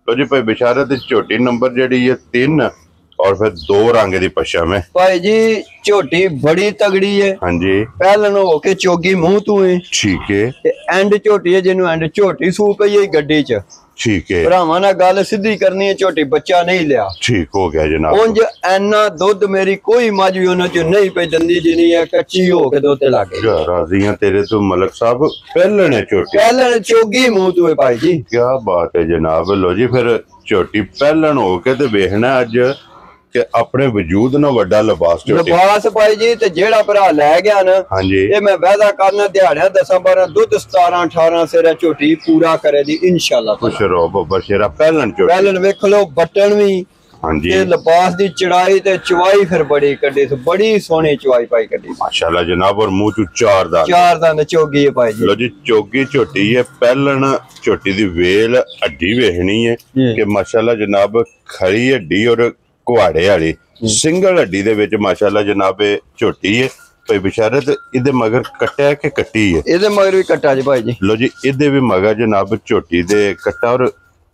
S1: ਲੋ ਜੀ ਭਾਈ ਬਿਸ਼ਾਰਤ ਝੋਟੀ ਨੰਬਰ ਜਿਹੜੀ ਹੈ 3 ਔਰ ਫਿਰ 2 ਰੰਗ ਦੀ ਪਸ਼ਮ ਹੈ
S2: ਭਾਈ ਜੀ। ਝੋਟੀ ਬੜੀ ਤਗੜੀ ਹੈ,
S1: ਹਾਂਜੀ,
S2: ਪਹਿਲਨ ਹੋ ਕੇ ਚੋਗੀ ਮੂੰਹ ਤੋਂ ਹੈ,
S1: ਠੀਕ ਹੈ,
S2: ਤੇ ਐਂਡ ਝੋਟੀ ਹੈ ਜਿਹਨੂੰ ਐਂਡ ਝੋਟੀ ਸੂ ਪਈ ਹੈ ਗੱਡੀ 'ਚ।
S1: ਠੀਕ ਹੈ,
S2: ਭਰਾਵਾਂ ਨਾਲ ਗੱਲ ਸਿੱਧੀ ਕਰਨੀ ਹੈ, ਝੋਟੀ ਬੱਚਾ ਨਹੀਂ ਲਿਆ।
S1: ਠੀਕ ਹੋ ਗਿਆ ਜਨਾਬ।
S2: ਉਂਝ ਐਨਾ ਦੁੱਧ ਮੇਰੀ ਕੋਈ ਮੱਝ ਵੀ ਉਹਨਾਂ 'ਚ ਨਹੀਂ ਪਈ ਦੰਦੀ, ਜਿੰਨੀ ਹੈ ਕੱਚੀ ਹੋ ਕੇ ਦੁੱਧ ਤੇ ਲੱਗ ਗਈ।
S1: ਰਾਜ਼ੀਆਂ ਤੇਰੇ ਤੋਂ ਮਲਕ ਸਾਹਿਬ। ਪਹਿਲਣ ਹੈ ਝੋਟੀ,
S2: ਪਹਿਲਣ ਚੋਗੀ ਮੂੰਹ ਤੋਂ ਹੈ ਭਾਈ ਜੀ।
S1: ਕੀ ਬਾਤ ਹੈ ਜਨਾਬ। ਲੋ ਜੀ ਫਿਰ ਝੋਟੀ ਪਹਿਲਣ ਹੋ ਕੇ ਤੇ ਵੇਖਣਾ ਅੱਜ ਕਿ ਆਪਣੇ ਵਜੂਦ ਨਾਲ ਵੱਡਾ ਲਿਬਾਸ ਝੋਟੀ।
S2: ਲਿਬਾਸ ਭਾਈ ਜੀ, ਤੇ ਜਿਹੜਾ ਭਰਾ ਲੈ ਗਿਆ ਨਾ,
S1: ਹਾਂਜੀ,
S2: ਇਹ ਮੈਂ ਵਾਅਦਾ ਕਰਨਾ ਦਿਹਾੜਿਆਂ 10-12 ਦੁੱਧ 17-18 ਸਿਰ ਝੋਟੀ ਪੂਰਾ ਕਰੇ ਦੀ ਇਨਸ਼ਾਅੱਲਾ।
S1: ਖੁਸ਼ ਰਹੋ ਬੱਬਰ ਸ਼ੇਰਾ। ਪਹਿਲਣ ਝੋਟੀ,
S2: ਪਹਿਲਣ ਵੇਖ ਲੋ, ਬਟਨ ਵੀ,
S1: ਹਾਂਜੀ,
S2: ਇਹ ਲਿਬਾਸ ਦੀ ਚੜਾਈ ਤੇ ਚਵਾਈ ਫਿਰ ਬੜੀ ਕੱਢੀ, ਬੜੀ ਸੋਹਣੀ ਚਵਾਈ ਪਾਈ ਕੱਢੀ
S1: ਮਾਸ਼ਾਅੱਲਾ ਜਨਾਬ। ਔਰ ਮੂੰਹ ਚ 4
S2: ਦੰਦ ਚੋਗੀ ਹੈ ਭਾਈ ਜੀ।
S1: ਲੋ ਜੀ ਚੋਗੀ ਝੋਟੀ ਹੈ। ਪਹਿਲਣ ਝੋਟੀ ਦੀ ਵੇਲ ਹੱਡੀ ਵੇਖਣੀ ਹੈ ਕਿ ਮਾਸ਼ਾਅੱਲਾ ਜਨਾਬ ਖੜੀ ਹੱਡੀ ਔਰ ਕੁਹਾੜੇ ਵਾਲੀ ਸਿੰਗਲ ਹੱਡੀ ਦੇ ਵਿੱਚ ਮਾਸ਼ਾਅੱਲਾ ਜਨਾਬ ਇਹ ਝੋਟੀ ਹੈ। ਭਾਈ ਬਿਸ਼ਾਰਤ ਇਹਦੇ ਮਗਰ ਕੱਟਿਆ ਕਿ ਕੱਟੀ ਹੈ?
S2: ਇਹਦੇ ਮਗਰ ਵੀ ਕੱਟਾ ਜੀ ਭਾਈ ਜੀ।
S1: ਲੋ ਜੀ ਇਹਦੇ ਵੀ ਮਗਰ ਜਨਾਬ ਝੋਟੀ ਦੇ ਕੱਟਾ। ਔਰ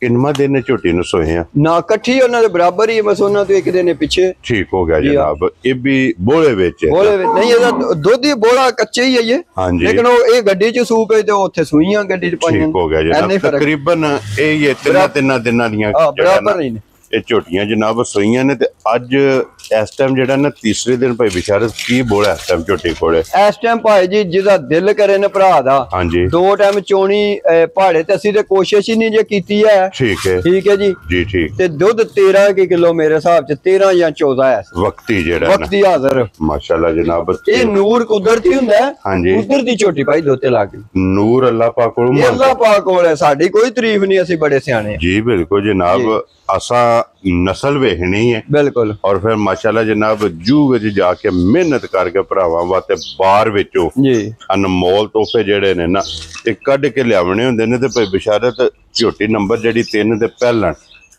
S1: ਕਿੰਨਾ ਦਿਨ ਨੇ ਝੋਟੀ ਨੂੰ ਸੋਏ ਆ?
S2: ਨਾ ਇਕੱਠੀ ਉਹਨਾਂ ਦੇ ਬਰਾਬਰ ਹੀ, ਬਸ ਉਹਨਾਂ ਤੋਂ ਇੱਕ ਦਿਨ ਪਿੱਛੇ।
S1: ਠੀਕ ਹੋ ਗਿਆ ਜਨਾਬ। ਇਹ ਵੀ ਬੋਲੇ ਵਿੱਚ
S2: ਨਹੀਂ, ਇਹਦਾ ਦੁੱਧ ਹੀ ਬੋਲਾ ਕੱਚੇ ਹੀ ਹੈ ਇਹ,
S1: ਹਾਂਜੀ,
S2: ਲੇਕਿਨ ਉਹ ਇਹ ਗੱਡੀ 'ਚ ਸੂਪ ਹੈ ਤੇ ਉੱਥੇ ਸੂਈਆਂ ਗੱਡੀ 'ਚ ਪਾਈਆਂ।
S1: ਠੀਕ ਹੋ ਗਿਆ ਜਨਾਬ। ਤਕਰੀਬਨ ਇਹ ਤਿੰਨਾਂ ਦਿਨਾਂ ਦੀਆਂ
S2: ਬਰਾਬਰ ਨਹੀਂ ਨੇ
S1: ਇਹ ਝੋਟੀਆਂ ਜਨਾਬ ਸੋਈਆਂ ਨੇ। ਤੇ ਅੱਜ ਇਸ ਟਾਈਮ ਜਿਹੜਾ ਨਾ ਤੀਸਰੇ ਦਿਨ ਭਾਈ ਬਿਸ਼ਾਰਤ ਕੀ ਬੋਲਾ ਇਸ ਟਾਈਮ ਝੋਟੀ ਕੋਲੇ?
S2: ਇਸ ਟਾਈਮ ਭਾਈ ਜੀ ਜਿਹਦਾ ਦਿਲ ਕਰੇ ਨਾ ਭਰਾ ਦਾ,
S1: ਹਾਂਜੀ,
S2: 2 ਟਾਈਮ ਚੋਣੀ ਪਹਾੜੇ ਤੇ ਅਸੀਂ ਤੇ ਕੋਸ਼ਿਸ਼ ਹੀ ਨਹੀਂ ਜੇ ਕੀਤੀ ਹੈ।
S1: ਠੀਕ ਹੈ,
S2: ਠੀਕ ਹੈ ਜੀ।
S1: ਜੀ ਠੀਕ।
S2: ਤੇ ਦੁੱਧ 13 ਕਿਲੋ ਮੇਰੇ ਹਿਸਾਬ ਚ 13 ਜਾਂ 14 ਹੈ
S1: ਵਕਤੀ ਜਿਹੜਾ
S2: ਵਕਤੀ ਹਾਜ਼ਰ
S1: ਮਾਸ਼ਾਅੱਲਾ ਜਨਾਬ।
S2: ਇਹ ਨੂਰ ਕੁਦਰਤੀ ਹੁੰਦਾ ਹੈ,
S1: ਹਾਂਜੀ,
S2: ਕੁਦਰਤੀ ਝੋਟੀ ਭਾਈ ਦੁੱਧ ਤੇ ਲੱਗ ਗਈ।
S1: ਨੂਰ ਅੱਲਾਹ ਪਾਕ ਕੋਲ,
S2: ਅੱਲਾਹ ਪਾਕ ਕੋਲ ਹੈ, ਸਾਡੀ ਕੋਈ ਤਾਰੀਫ ਨਹੀਂ, ਅਸੀਂ ਬੜੇ ਸਿਆਣੇ ਹਾਂ
S1: ਜੀ। ਬਿਲਕੁਲ ਜਨਾਬ। ਅਸਾਂ ਨਸਲ ਵੇਖਣੀ ਹੈ
S2: ਬਿਲਕੁਲ।
S1: ਔਰ ਫਿਰ ਮਾਸ਼ਾਅੱਲਾ ਜਨਾਬ ਜੂ ਵਿੱਚ ਜਾ ਕੇ ਮਿਹਨਤ ਕਰਕੇ ਭਰਾਵਾਂ ਵਾਸਤੇ ਬਾਹਰ ਵਿੱਚੋਂ
S2: ਜੀ
S1: ਅਨਮੋਲ ਤੋਹਫੇ ਜਿਹੜੇ ਨੇ ਨਾ ਇਹ ਕੱਢ ਕੇ ਲਿਆਉਣੇ ਹੁੰਦੇ ਨੇ। ਤੇ ਭਾਈ ਬਿਸ਼ਾਰਤ ਝੋਟੀ ਨੰਬਰ ਜਿਹੜੀ 3 ਤੇ ਪਹਿਲਣ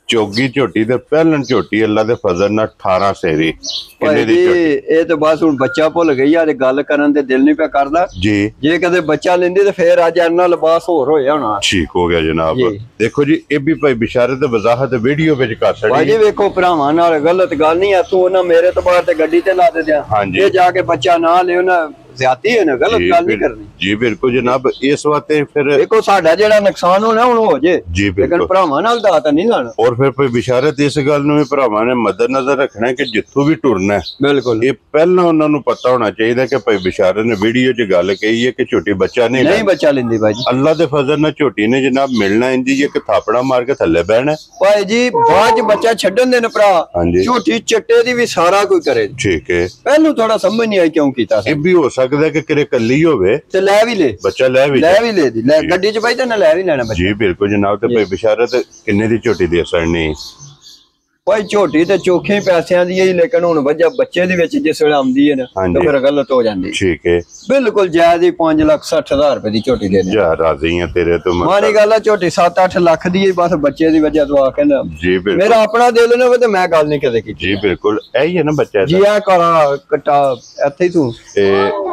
S1: ਚੋਗੀ ਝੋਟੀ ਤੇ ਪਹਿਲਣ ਝੋਟੀ ਅੱਲਾ ਦੇ ਫਜ਼ਲ ਨਾਲ 18 ਸੇਰੀ। ਕਿੰਨੇ ਦੀ ਝੋਟੀ?
S2: ਇਹ ਤਾਂ ਬਸ ਹੁਣ ਬੱਚਾ ਭੁੱਲ ਗਈ ਆ ਤੇ ਗੱਲ ਕਰਨ ਦੇ ਦਿਲ ਨਹੀਂ ਪਿਆ ਕਰਦਾ
S1: ਜੀ।
S2: ਜੇ ਕਦੇ ਬੱਚਾ ਲੈਂਦੀ ਤੇ ਫੇਰ ਅੱਜ ਇੰਨਾ ਲਿਬਾਸ ਹੋਰ ਹੋਇਆ ਹੋਣਾ।
S1: ਠੀਕ ਹੋ ਗਿਆ ਜਨਾਬ। ਦੇਖੋ ਜੀ ਇਹ ਵੀ ਭਾਈ ਬਿਸ਼ਾਰਤ ਵਜ਼ਾਹਤ ਵੀਡੀਓ ਵਿੱਚ ਕਰ ਸਕਦੀ
S2: ਭਾਈ ਜੀ। ਵੇਖੋ ਭਰਾਵਾਂ ਨਾਲ ਗਲਤ ਗੱਲ ਨਹੀਂ ਆ, ਤੂੰ ਉਹਨਾਂ ਮੇਰੇ ਤੋਂ ਬਾਹਰ ਤੇ ਗੱਡੀ ਤੇ ਲਾ ਦੇ ਦਿਆਂ, ਇਹ ਜਾ ਕੇ ਬੱਚਾ ਨਾ ਲਿਓ ਨਾ, ਜ਼ਿਆਦੀ ਹੈ ਨਾ, ਗਲਤ ਗੱਲ ਨਹੀਂ ਕਰਨੀ
S1: ਜੀ ਬਿਲਕੁਲ ਜਨਾਬ। ਇਸ ਵਾਸਤੇ ਫਿਰ
S2: ਦੇਖੋ ਸਾਡਾ ਜਿਹੜਾ ਨੁਕਸਾਨ ਹੋਣਾ ਹੁਣ ਹੋ ਜੇ, ਲੇਕਿਨ ਭਰਾਵਾਂ ਨਾਲ ਦਾ ਤਾਂ ਨਹੀਂ ਲਾਣਾ।
S1: ਔਰ ਫਿਰ ਕੋਈ ਬਿਸ਼ਾਰਤ ਇਸ ਗੱਲ ਨੂੰ ਵੀ ਭਰਾਵਾਂ ਨੇ ਮੱਦੇਨਜ਼ਰ ਰੱਖਣਾ ਕਿ ਜਿੱਥੋਂ ਵੀ ਟੁਰਨਾ
S2: ਬਿਲਕੁਲ
S1: ਇਹ ਪਹਿਲਾਂ ਉਹਨਾਂ ਨੂੰ ਪਤਾ ਹੋਣਾ ਚਾਹੀਦਾ ਕਿ ਭਾਈ ਬਿਸ਼ਾਰਤ ਨੇ ਵੀਡੀਓ 'ਚ ਗੱਲ ਕਹੀ ਹੈ ਕਿ ਝੋਟੀ ਬੱਚਾ ਨਹੀਂ
S2: ਬੱਚਾ ਲੈਂਦੀ ਭਾਈ ਜੀ।
S1: ਅੱਲਾ ਦੇ ਫਜ਼ਲ ਨਾਲ ਝੋਟੀ ਨੇ ਜਨਾਬ ਮਿਲਣਾ ਇੰਜੀ ਇੱਕ ਥਾਪੜਾ ਮਾਰ ਕੇ ਥੱਲੇ ਬਹਿਣਾ
S2: ਭਾਈ ਜੀ। ਬਾਅਦ ਚ ਬੱਚਾ ਛੱਡਣ ਦੇ ਨੇ ਭਰਾ, ਝੋਟੀ ਚੱਟੇ ਦੀ ਵੀ ਸਾਰਾ ਕੋਈ ਕਰੇ।
S1: ਠੀਕ ਹੈ,
S2: ਪਹਿਲਾਂ ਥੋੜਾ ਸਮਝ ਨਹੀਂ ਆਈ ਕਿਉਂ ਕੀਤਾ।
S1: ਇਹ ਵੀ ਹੋ ਸਕਦਾ ਕਿ ਕਿਰੇ ਕੱਲੀ ਹੋਵੇ
S2: ਤੇ ਲੈ ਵੀ ਲੈ
S1: ਬੱਚਾ, ਲੈ ਵੀ
S2: ਦੀ ਗੱਡੀ ਚ ਭਾਈ ਤਾਂ ਲੈ ਵੀ ਲੈਣਾ
S1: ਜੀ ਬਿਲਕੁਲ ਜਨਾਬ। ਤੇ ਭਾਈ ਬਿਸ਼ਾਰਤ ਕਿੰਨੇ ਦੀ ਝੋਟੀ ਦੇ ਅਸਰਨੀ
S2: ਭਾਈ? ਝੋਟੀ ਤੇ ਚੋਖੇ ਪੈਸਿਆਂ ਦੀ ਹੀ, ਲੇਕਿਨ ਹੁਣ ਵਜ੍ਹਾ ਬੱਚੇ ਦੇ ਵਿੱਚ ਜਿਸ ਵੇਲੇ ਆਉਂਦੀ ਹੈ ਨਾ ਤਾਂ ਫਿਰ ਗਲਤ ਹੋ ਜਾਂਦੀ।
S1: ਠੀਕ ਹੈ,
S2: ਬਿਲਕੁਲ ਜਾਇਜ਼ ਹੀ 5,60,000 ਰੁਪਏ ਦੀ ਝੋਟੀ ਦੇ ਦੇ।
S1: ਜਾ ਰਾਜ਼ੀ ਆ ਤੇਰੇ ਤੋਂ।
S2: ਮਾਰੀ ਗੱਲ ਆ, ਝੋਟੀ 7-8 ਲੱਖ ਦੀ ਹੈ, ਬਸ ਬੱਚੇ ਦੀ ਵਜ੍ਹਾ ਤੋਂ ਆ ਕੇ ਨਾ
S1: ਜੀ ਬਿਲਕੁਲ
S2: ਮੇਰਾ ਆਪਣਾ ਦਿਲ ਨਾ ਹੋਵੇ ਤੇ ਮੈਂ ਗੱਲ ਨਹੀਂ ਕਦੇ ਕੀਤੀ।
S1: ਜੀ ਬਿਲਕੁਲ ਇਹੀ ਹੈ ਨਾ ਬੱਚਾ
S2: ਜੀ। ਆ ਕਰਾ ਕਟਾ ਇੱਥੇ ਹੀ ਤੂੰ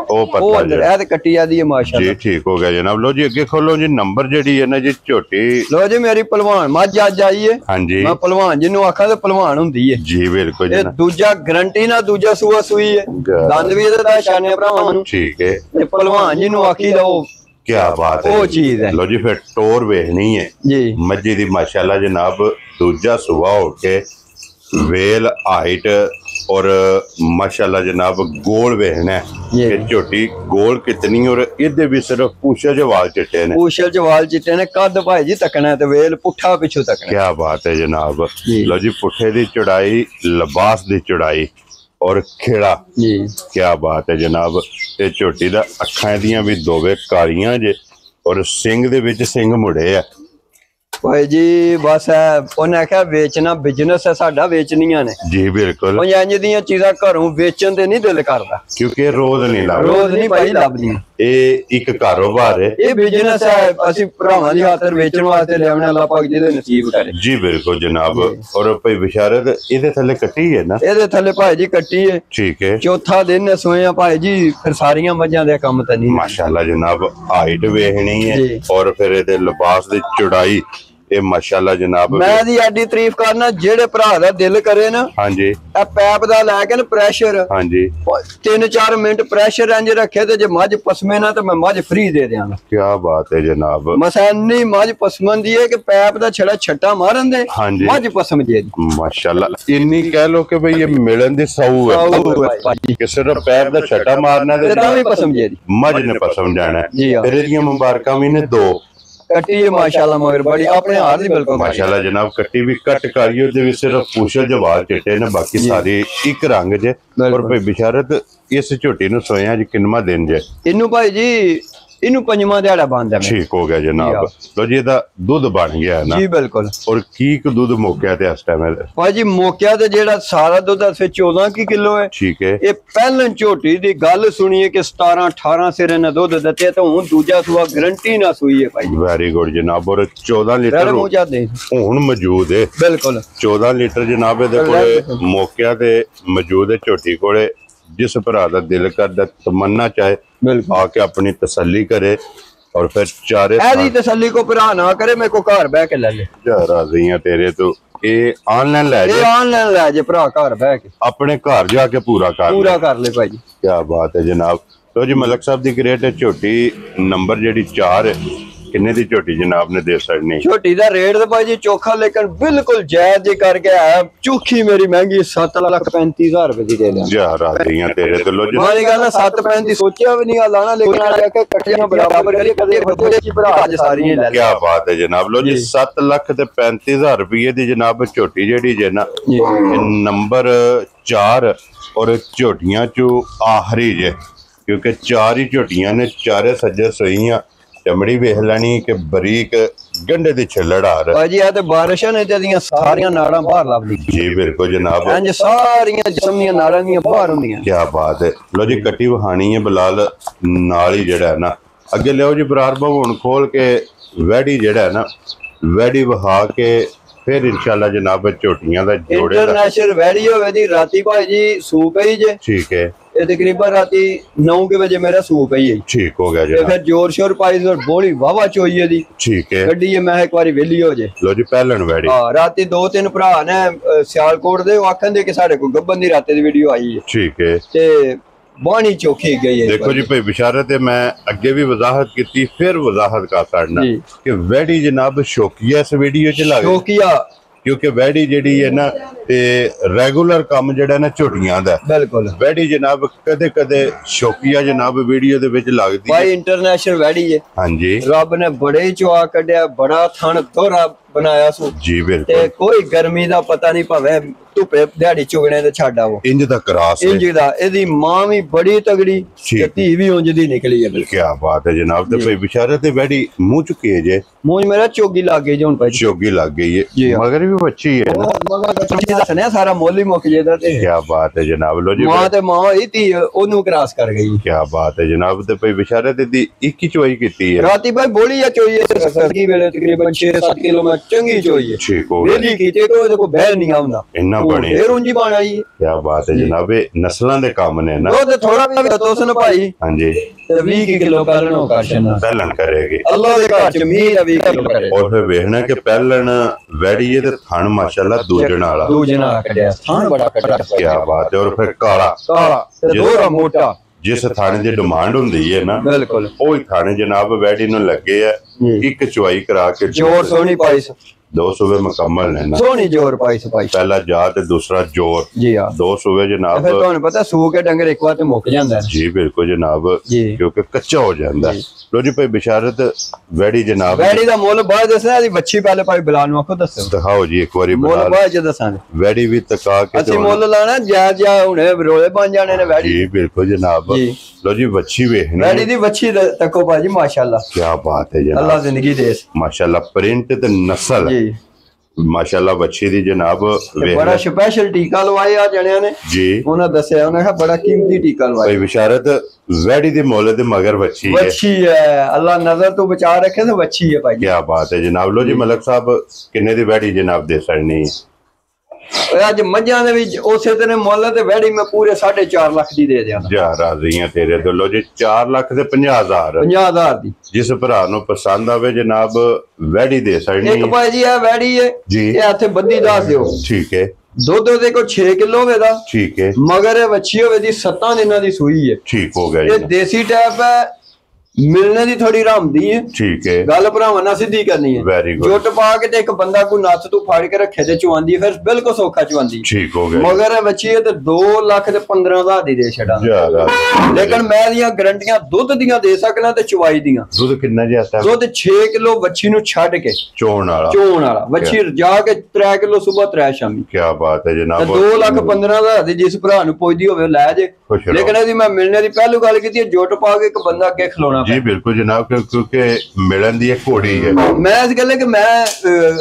S1: ਉਹ ਪਤਾ
S2: ਅੰਦਰ ਇਹ ਤੇ ਕੱਟੀ ਆਦੀ ਹੈ ਮਾਸ਼ਾਅੱਲਾ
S1: ਜੀ। ਠੀਕ ਹੋ ਗਿਆ ਜਨਾਬ। ਲੋ ਜੀ ਅੱਗੇ ਖੋਲੋ ਜੀ ਨੰਬਰ ਜਿਹੜੀ ਹੈ ਨਾ ਜੀ ਝੋਟੀ।
S2: ਲੋ ਜੀ ਮੇਰੀ ਪਹਿਲਵਾਨ ਮੱਝ ਅੱਜ ਆਈ ਹੈ।
S1: ਹਾਂਜੀ,
S2: ਮੈਂ ਪਹਿਲਵਾਨ ਜਿਹਨੂੰ ਆਖਾਂ ਤੇ ਪਹਿਲਵਾਨ ਹੁੰਦੀ ਹੈ
S1: ਜੀ ਬਿਲਕੁਲ
S2: ਇਹ ਦੂਜਾ ਗਰੰਟੀ ਨਾਲ ਦੂਜਾ ਸੂਆ ਸੂਈ ਹੈ, ਦੰਦ ਵੀ ਇਹਦੇ ਦਾ ਸ਼ਾਨੇ ਭਰਾਵਾਂ ਨੂੰ।
S1: ਠੀਕ ਹੈ,
S2: ਤੇ ਪਹਿਲਵਾਨ ਜਿਹਨੂੰ ਆਖੀ ਲਓ
S1: ਕੀ ਬਾਤ ਹੈ,
S2: ਉਹ ਚੀਜ਼ ਹੈ।
S1: ਲੋ ਜੀ ਫਿਰ ਟੋਰ ਵੇਖਣੀ ਹੈ
S2: ਜੀ
S1: ਮੱਝੀ ਦੀ ਮਾਸ਼ਾਅੱਲਾ ਜਨਾਬ। ਦੂਜਾ ਸੂਆ ਹੋ ਕੇ ਵੇਲ ਹਾਈਟ और माशाल्लाह जनाब गोल वेखना कि झोटी गोल कितनी और इहदे भी सिर्फ पूछल च वाल चिट्टे ने।
S2: पूछल च वाल चिट्टे ने, कद भाई जी तकना है ते वेल पुठा पिछू तकना।
S1: क्या बात है जनाब। लो जी पुठे दी चौड़ाई, लिबास दी चौड़ाई और खेड़ा, क्या बात है जनाब। ते झोटी दा अखां दियां भी दोवे कालियां जे और सिंग दे विच सिंग मुड़े है।
S2: भाई जी बस है उन्हें आख्या बेचना बिजनेस है साडा, वेचनियां ने। जी बिल्कुल। इंज दियां चीज़ां घरों बेचन ते नहीं दिल करदा
S1: क्योंकि रोज नहीं लभदा,
S2: रोज नहीं भाई लभदियां।
S1: ਇਹ ਇੱਕ ਕਾਰੋਬਾਰ ਹੈ,
S2: ਇਹ ਬਿਜ਼ਨਸ ਹੈ। ਅਸੀਂ ਭਰਾਵਾਂ ਦੀ ਖਾਤਰ ਵੇਚਣ ਵਾਸਤੇ ਲਿਆਉਣਾ, ਅੱਲਾਹ ਪਾਕ ਜਿਹਦੇ ਨਸੀਬ ਕਰੇ।
S1: ਜੀ ਬਿਲਕੁਲ ਜਨਾਬ। ਔਰ ਭਾਈ ਬਿਸ਼ਾਰਤ ਇਹਦੇ ਥੱਲੇ ਕੱਟੀ ਹੈ ਨਾ?
S2: ਇਹਦੇ ਥੱਲੇ ਭਾਈ ਜੀ ਕੱਟੀ ਹੈ।
S1: ਠੀਕ ਹੈ,
S2: ਚੌਥਾ ਦਿਨ ਸੋਇਆ ਭਾਈ ਜੀ, ਫਿਰ ਸਾਰੀਆਂ ਮੱਝਾਂ ਦੇ ਕੰਮ ਤਾਂ ਨਹੀਂ।
S1: ਮਾਸ਼ਾਅੱਲਾ ਜਨਾਬ ਹਾਈਟ ਵੇਖਣੀ ਹੈ ਔਰ ਫਿਰ ਇਹਦੇ ਲਿਬਾਸ ਦੀ ਚੌੜਾਈ ਇਹ ਮਾਸ਼ਾਅੱਲਾ ਜਨਾਬ।
S2: ਮੈਂ ਦੀ ਐਡੀ ਤਾਰੀਫ ਕਰਨਾ, ਜਿਹੜੇ ਭਰਾ ਦਾ ਦਿਲ ਕਰੇ ਨਾ।
S1: ਹਾਂਜੀ,
S2: ਇਹ ਪੈਪ ਦਾ ਲੈ ਕੇ ਨਾ ਪ੍ਰੈਸ਼ਰ,
S1: ਹਾਂਜੀ
S2: 3-4 ਮਿੰਟ ਪ੍ਰੈਸ਼ਰ ਇੰਜ ਰੱਖੇ ਤੇ ਜੇ ਮੱਝ ਪਸਮੇ ਨਾ ਤਾਂ ਮੈਂ ਮੱਝ ਫ੍ਰੀ ਦੇ ਦਿਆਂਗਾ।
S1: ਕੀ ਬਾਤ ਹੈ ਜਨਾਬ।
S2: ਮਸਾਨੀ ਮੱਝ ਪਸਮਨ ਦੀ ਹੈ ਕਿ ਪੈਪ ਦਾ ਛੜਾ ਛੱਟਾ ਮਾਰਨ ਦੇ ਮੱਝ ਪਸਮ ਜੇ
S1: ਮਾਸ਼ਾਅੱਲਾ। ਇੰਨੀ ਕਹਿ ਲੋ ਕਿ ਭਈ ਇਹ ਮਿਲਣ ਦੀ ਸੌ ਹੈ ਕਿ ਸਿਰਫ ਪੈਪ ਦਾ ਛੱਟਾ ਮਾਰਨਾ ਤੇ
S2: ਤਾਂ ਵੀ ਪਸਮ ਜੇ
S1: ਮੱਝ ਨੇ ਪਸਮ ਜਾਣਾ। ਫਿਰ ਇਹਦੀਆਂ ਮੁਬਾਰਕਾਂ ਵੀ ਨੇ ਦੋ।
S2: ਕੱਟੀ है माशाल्लाह मगर बड़ी अपने हाथ दी बिल्कुल
S1: माशाल्लाह जनाब। कट्टी भी कट करियो दे सिर्फ पूछल जवाब चिट्टे ने, बाकी सारे एक रंग जे। और भाई बिशारत इस झोटी नु सोया जी किन्नवा दिन जे? इनू
S2: भाई जी इनू पंजवां दिहाड़ा बंद है।
S1: ठीक हो गया जनाब। लो जी दा दूध बन गया है ना?
S2: जी बिल्कुल।
S1: और की दूध मोकिया ते इस टाइम
S2: भाई जी मोकिया ते जेड़ा सारा दूध है 14 की किलो है।
S1: ठीक है।
S2: ये पहले झोटी दी गल सुनिए कि 17-18 सिर ने दूध दिते तो हुन दूजा सुआ गारंटी ना सुई है भाई।
S1: वेरी गुड जनाब। और 14 लीटर हुन मौजूद है। बिल्कुल 14 लीटर जनाब दे कोले मोकिया ते मौजूद है झोटी कोले। जिस भरा दा दिल करदा तमन्ना चाहे आके अपनी तसल्ली करे और फिर चारे
S2: ऐसी तसल्ली को भरा ना करे, मेरे को घर बह के ले ले।
S1: राजी हां तेरे तो। ये ऑनलाइन ले जा,
S2: ऑनलाइन ले जा भरा, घर बह के अपने
S1: घर जाके पूरा कर
S2: ले भाई।
S1: क्या बात है जनाब। तो जी मलक साहब दी ग्रेट है झोटी नंबर जेडी 4 है। किन्ने दी झोटी जनाब ने दे सकनी? झोटी
S2: दा रेट तो भाई जी चोखा लेकिन बिल्कुल जायज करके आया। चोखी मेरी महंगी 7,35,000 रुपए दी दे दिया।
S1: जा राजी हां तेरे तो। लो जी
S2: मारी गल 7.35 सोचा भी नहीं लाना, लेकिन आके कट्टियां बराबर करिए कदे बदे की भरा आज सारी ले।
S1: क्या बात है जनाब। लो जी 7,35,000 रुपए दी जनाब झोटी जेडी जे ना नंबर 4 और झोटियां चो आखिरी जे, क्योंकि 4 ही झोटियां ने, चारे सज्जे सोईयां। चमड़ी वेख लैनी कि बरीक गंढे दी छिल्लड़ आ रहा
S2: भाई जी। आ ते बारिश ने ते दियां सारियां नाड़ां बाहर लभदी।
S1: जी बिल्कुल जनाब।
S2: इंज सारियां जिस्म दियां नाड़ां दियां बाहर हुंदियां।
S1: क्या बात है। लो जी कट्टी वहानी है बिलाल नाल ही जेड़ा है ना। अगे लियो जी बरार भवन खोल के वैडी जेड़ा है ना, वैडी वहा के फिर इंशाल्लाह जनाब झोटियां दा जोड़े
S2: इंटरनेशनल वैडी होवे दी राती भाई जी सूप ही जे।
S1: ठीक है।
S2: ये तकरीबन राती 9 के बजे मेरा सूप ही है।
S1: ठीक हो गया जनाब।
S2: फिर जोर शोर पाई और बोली वावा चोई दी।
S1: ठीक है।
S2: गड्डी ये मैं एक बारी वेली हो जे।
S1: लो जी पहलन वैडी।
S2: हां राती 2-3 भरा ने सियालकोट दे आखन दे कि साडे को गब्बन दी राते दी वीडियो आई है।
S1: ठीक है।
S2: ते ਬਾਣੀ ਚੋਖੀ ਗਈ ਹੈ।
S1: ਦੇਖੋ ਜੀ ਭਾਈ ਬਿਸ਼ਾਰਤ ਹੈ, ਮੈਂ ਅੱਗੇ ਵੀ ਵਜ਼ਾਹਤ ਕੀਤੀ, ਫਿਰ ਵਜ਼ਾਹਤ ਕਰ ਸਕਦਾ ਕਿ ਵੈੜੀ ਜਨਾਬ ਸ਼ੌਕੀਆ ਇਸ ਵੀਡੀਓ 'ਚ ਲੱਗ
S2: ਸ਼ੌਕੀਆ,
S1: ਕਿਉਂਕਿ ਵੈੜੀ ਜਿਹੜੀ ਹੈ ਨਾ ਤੇ ਰੈਗੂਲਰ ਕੰਮ ਜਿਹੜਾ ਨਾ ਝੋਟੀਆਂ ਦਾ,
S2: ਬਿਲਕੁਲ
S1: ਵੈੜੀ ਜਨਾਬ ਕਦੇ ਕਦੇ ਸ਼ੌਕੀਆ ਜਨਾਬ ਵੀਡੀਓ ਦੇ ਵਿੱਚ ਲੱਗਦੀ
S2: ਭਾਈ ਇੰਟਰਨੈਸ਼ਨਲ ਵੈੜੀ ਹੈ।
S1: ਹਾਂਜੀ,
S2: ਰੱਬ ਨੇ ਬੜੇ ਚੁਆ ਕੱਢਿਆ, ਬੜਾ ਥਣ ਦੋਹਰਾ ਬਣਾਇਆ ਸੋ
S1: ਜੀ ਬਿਲਕੁਲ,
S2: ਤੇ ਕੋਈ ਗਰਮੀ ਦਾ ਪਤਾ ਨਹੀਂ, ਭਾਵੇਂ ਧੁੱਪੇ ਦਿਹਾੜੀ ਚੁਗਣੇ ਤੇ ਛੱਡ ਆਵੋ,
S1: ਇੰਜ ਦਾ ਕਰਾਸ
S2: ਇੰਜ ਦਾ। ਇਹਦੀ ਮਾਂ ਵੀ ਬੜੀ ਤਗੜੀ ਤੇ ਧੀ ਵੀ ਉਂਝ ਦੀ ਨਿਕਲੀ ਹੈ।
S1: ਕੀ ਬਾਤ ਹੈ ਜਨਾਬ। ਤੇ ਭਾਈ ਬਿਸ਼ਾਰਤ ਤੇ ਵੈੜੀ ਮੂੰਹ ਚੁੱਕੀ ਹੈ ਜੇ,
S2: ਮੂੰਹ ਮੇਰਾ ਚੋਗੀ ਲੱਗ ਗਈ ਜੀ ਹੁਣ ਭਾਈ,
S1: ਚੋਗੀ ਲੱਗ ਗਈ ਹੈ, ਮਗਰ ਵੀ ਬੱਚੀ ਹੈ ਨਾ,
S2: ਦੱਸਣਿਆ ਸਾਰਾ ਮੁੱਲ ਹੀ ਮੁੱਕ ਜੇਦਾ। ਤੇ
S1: ਕੀ ਬਾਤ ਹੈ ਜਨਾਬ। ਲੋ ਜੀ
S2: ਮਾਂ ਤੇ ਮਾਂ ਹੋਈ ਧੀ ਉਹਨੂੰ ਕਰਾਸ ਕਰ ਗਈ।
S1: ਕੀ ਬਾਤ ਹੈ ਜਨਾਬ। ਤੇ ਭਾਈ ਬਿਸ਼ਾਰਤ ਦੀ ਇੱਕ ਹੀ ਚੋਈ ਕੀਤੀ ਹੈ
S2: ਰਾਤੀ ਭਾਈ ਬੋਲੀ ਆ ਚੋਈ ਕੀ ਵੇਲੇ ਤਕਰੀਬਨ 6-7 ਕਿਲੋ ਮੈਂ ਚੰਗੀ ਚੋਈ ਹੈ,
S1: ਠੀਕ ਹੋ ਗਿਆ,
S2: ਵੇਲੀ ਕੀਤੇ ਤੋਂ ਇਹਦੇ ਕੋ ਬਹਿ ਨਹੀਂ ਆਉਂਦਾ
S1: ਇੰਨਾ ਬਣੇ,
S2: ਫੇਰ ਉਂਜੀ ਬਣ ਆਈ।
S1: ਕੀ ਬਾਤ ਹੈ ਜਨਾਬ। ਇਹ ਨਸਲਾਂ ਦੇ ਕੰਮ ਨੇ ਨਾ,
S2: ਉਹ ਤੇ ਥੋੜਾ ਵੀ ਤੋਸਨ ਭਾਈ
S1: ਹਾਂਜੀ,
S2: ਤੇ 20 ਕਿਲੋ ਪਹਿਲਣ ਹੋ ਕਰਸ਼ਨਾ
S1: ਪਹਿਲਣ ਕਰੇਗੀ
S2: ਅੱਲਾਹ ਦੇ ਘਰ ਚ ਮੀਂਹ ਦਾ 20 ਕਿਲੋ ਕਰੇ।
S1: ਔਰ ਫਿਰ ਵੇਖਣਾ ਕਿ ਪਹਿਲਣ ਵੈੜੀ ਹੈ ਤੇ ਥਣ ਮਾਸ਼ਾਅੱਲਾ ਦੂਜਣ ਵਾਲਾ,
S2: ਦੂਜਣਾ ਕੱਢਿਆ ਥਣ ਬੜਾ ਕੱਢਿਆ।
S1: ਕੀ ਬਾਤ ਹੈ। ਔਰ ਫਿਰ ਕਾਲਾ
S2: ਕਾਲਾ ਤੇ ਦੋਹਰਾ ਮੋਟਾ,
S1: ਜਿਸ ਥਾਣੇ ਦੀ ਡਿਮਾਂਡ ਹੁੰਦੀ ਹੈ ਨਾ,
S2: ਬਿਲਕੁਲ
S1: ਉਹ ਹੀ ਥਾਣੇ ਜਨਾਬ ਵੈੜੀ ਨੂੰ ਲੱਗੇ ਆ ਇੱਕ ਚੁਆਈ ਕਰਾ ਕੇ,
S2: ਜੋਰ ਸੋਹਣੀ ਪਾਈਸ,
S1: 2 ਸੂਬੇ ਮੁਕੰਮਲ ਨੇ ਨਾ,
S2: ਸੋਹਣੀ ਜੋਰ ਪਾਈਸ ਭਾਈ,
S1: ਪਹਿਲਾ ਜਾ ਤੇ ਦੂਸਰਾ ਜੋਰ
S2: ਜੀ ਆ
S1: 2 ਸੂਬੇ ਜਨਾਬ।
S2: ਫਿਰ ਤੁਹਾਨੂੰ ਪਤਾ ਸੂ ਕੇ ਡੰਗਰ ਇੱਕ ਵਾਰ ਤੇ ਮੁੱਕ ਜਾਂਦਾ
S1: ਜੀ ਬਿਲਕੁਲ ਜਨਾਬ,
S2: ਜੀ,
S1: ਕਿਉਂਕਿ ਕੱਚਾ ਹੋ ਜਾਂਦਾ। ਲੋ ਜੀ ਭਾਈ ਬਿਸ਼ਾਰਤ ਵੈੜੀ ਜਨਾਬ,
S2: ਵੈੜੀ ਦਾ ਮੁੱਲ ਬਾਅਦ ਦੱਸਣਾ, ਇਹਦੀ ਬੱਚੀ ਪਹਿਲੇ ਭਾਈ ਬਲਾ ਨੂੰ ਆਖੋ ਦੱਸੋ,
S1: ਦਿਖਾਓ ਜੀ ਇੱਕ ਵਾਰੀ
S2: ਮੁੱਲ ਬਾਅਦ ਚ ਦੱਸਾਂਗੇ।
S1: ਵੈੜੀ ਵੀ ਤਕਾ ਕੇ
S2: ਅਸੀਂ ਮੁੱਲ ਲਾਣਾ ਜਾ ਹੁਣੇ ਰੋਲੇ ਬਣ ਜਾਣੇ ਨੇ ਵੈੜੀ।
S1: ਜੀ ਬਿਲਕੁਲ ਜਨਾਬ। ਲੋ ਜੀ ਵੱਛੀ ਵੇਖਣੀ,
S2: ਵੈੜੀ ਦੀ ਬੱਚੀ ਤੱਕੋ ਭਾਜੀ ਮਾਸ਼ਾਅੱਲਾ,
S1: ਕੀ ਬਾਤ ਹੈ ਜਨਾਬ,
S2: ਅੱਲਾਹ ਜ਼ਿੰਦਗੀ ਦੇ
S1: ਮਾਸ਼ਾਅੱਲਾ। ਪ੍ਰਿੰਟ ਤੇ ਨਸਲ
S2: ਜੀ
S1: ਮਾਸ਼ਾਅੱਲਾ ਵੱਛੀ ਦੀ ਜਨਾਬ।
S2: ਬੜਾ ਸਪੈਸ਼ਲ ਟੀਕਾ ਲਵਾਇਆ ਆ ਜਣਿਆਂ ਨੇ
S1: ਜੀ,
S2: ਉਹਨਾਂ ਦੱਸਿਆ, ਉਹਨਾਂ ਕਿਹਾ ਬੜਾ ਕੀਮਤੀ ਟੀਕਾ ਲਵਾਇਆ।
S1: ਭਾਈ ਬਿਸ਼ਾਰਤ ਵੈੜੀ ਦੇ ਮੁੱਲ ਦੇ ਮਗਰ ਵੱਛੀ ਹੈ,
S2: ਵੱਛੀ ਹੈ, ਅੱਲਾਹ ਨਜ਼ਰ ਤੋਂ ਬਚਾ ਰੱਖੇ ਤੇ ਵੱਛੀ ਹੈ ਭਾਈ।
S1: ਕੀ ਬਾਤ ਹੈ ਜਨਾਬ। ਲੋ ਜੀ ਮਲਕ ਸਾਹਿਬ ਕਿੰਨੇ ਦੀ ਵੈੜੀ ਜਨਾਬ ਦੇ ਸਕਣੀ ਹੈ?
S2: ਅੱਜ ਮੱਝਾਂ ਦੇ ਵਿੱਚ ਉਸੇ ਤਰ੍ਹਾਂ ਮੁੱਲ ਤੇ ਵੈੜੀ ਮੈਂ ਪੂਰੇ 4.5 ਲੱਖ ਦੀ ਦੇ ਦਿਆਂ।
S1: ਜਾ ਰਾਜ਼ੀਆਂ ਤੇਰੇ ਤੋਂ। ਲੋ ਜੀ 4 ਲੱਖ ਤੇ 50,000
S2: 50,000 ਦੀ।
S1: ਜਿਸ ਭਰਾ ਨੂੰ ਪਸੰਦ ਆਵੇ ਜਨਾਬ ਵੈੜੀ ਦੇ ਸਕਣੀ
S2: ਇੱਕ ਭਾਈ ਜੀ ਇਹ ਵੈੜੀ ਹੈ
S1: ਜੀ,
S2: ਇਹ ਹੱਥੇ ਬੱਦੀ ਦੱਸ ਦਿਓ,
S1: ਠੀਕ ਹੈ,
S2: ਦੁੱਧ ਉਹਦੇ ਕੋਲ 6 ਕਿਲੋ ਹੋਵੇ ਦਾ,
S1: ਠੀਕ ਹੈ,
S2: ਮਗਰ ਇਹ ਵੱਛੀ ਹੋਵੇ ਦੀ 7 ਦਿਨਾਂ ਦੀ ਸੂਈ ਹੈ,
S1: ਠੀਕ ਹੋ ਗਿਆ
S2: ਇਹ
S1: ਜੀ,
S2: ਦੇਸੀ ਟੈਪ ਹੈ, ਮਿਲਣੇ ਦੀ ਥੋੜੀ ਰਾਮਦੀ ਹੈ,
S1: ਠੀਕ ਹੈ,
S2: ਗੱਲ ਭਰਾਵਾਂ ਨਾਲ ਸਿੱਧੀ ਕਰਨੀ ਹੈ।
S1: ਵੈਰੀ ਗੁੱਡ,
S2: ਜੁੱਟ ਪਾ ਕੇ ਤੇ ਇੱਕ ਬੰਦਾ ਕੋਈ ਨੱਥ ਤੋਂ ਫੜ ਕੇ ਰੱਖੇ ਤੇ ਚਵਾਂਦੀ ਹੈ, ਫਿਰ ਬਿਲਕੁਲ ਸੌਖਾ ਚਵਾਂਦੀ।
S1: ਠੀਕ ਹੋ ਗਿਆ
S2: ਮਗਰ ਇਹ ਬੱਚੀ ਹੈ ਤੇ 2 ਲੱਖ ਤੇ 15,000 ਦੀ ਦੇ ਛੱਡਾਂ, ਲੇਕਿਨ ਮੈਂ ਦੀਆਂ ਗਰੰਟੀਆਂ ਦੁੱਧ ਦੀਆਂ ਦੇ ਸਕਣਾ ਤੇ ਚਵਾਈ ਦੀਆਂ।
S1: ਦੁੱਧ ਕਿੰਨਾ ਜੀ ਆਤਾ?
S2: ਦੁੱਧ 6 ਕਿਲੋ ਵੱਛੀ ਨੂੰ ਛੱਡ ਕੇ
S1: ਚੋਣ ਵਾਲਾ
S2: ਵੱਛੀ ਜਾ ਕੇ 3 ਕਿਲੋ ਸਵੇਰ 3 ਸ਼ਾਮੀ।
S1: ਕੀ ਬਾਤ ਹੈ ਜਨਾਬ।
S2: 2 ਲੱਖ 15,000 ਦੀ ਜਿਸ ਭਰਾ ਨੂੰ ਪੁੱਜਦੀ ਹੋਵੇ ਲੈ ਜੇ, ਲੇਕਿਨ ਇਹਦੀ ਮੈਂ ਮਿਲਣੇ ਦੀ ਪਹਿਲੂ ਗੱਲ ਕੀਤੀ, ਜੁੱਟ ਪਾ ਕੇ ਇੱਕ ਬੰਦਾ ਅੱਗੇ ਖਲੋਣਾ
S1: ਜੀ ਬਿਲਕੁਲ ਜਨਾਬ, ਕਿਉਂਕਿ ਮਿਲਣ ਦੀ ਇਹ ਘੋੜੀ ਹੈ।
S2: ਮੈਂ ਇਸ ਗੱਲ ਕਿ ਮੈਂ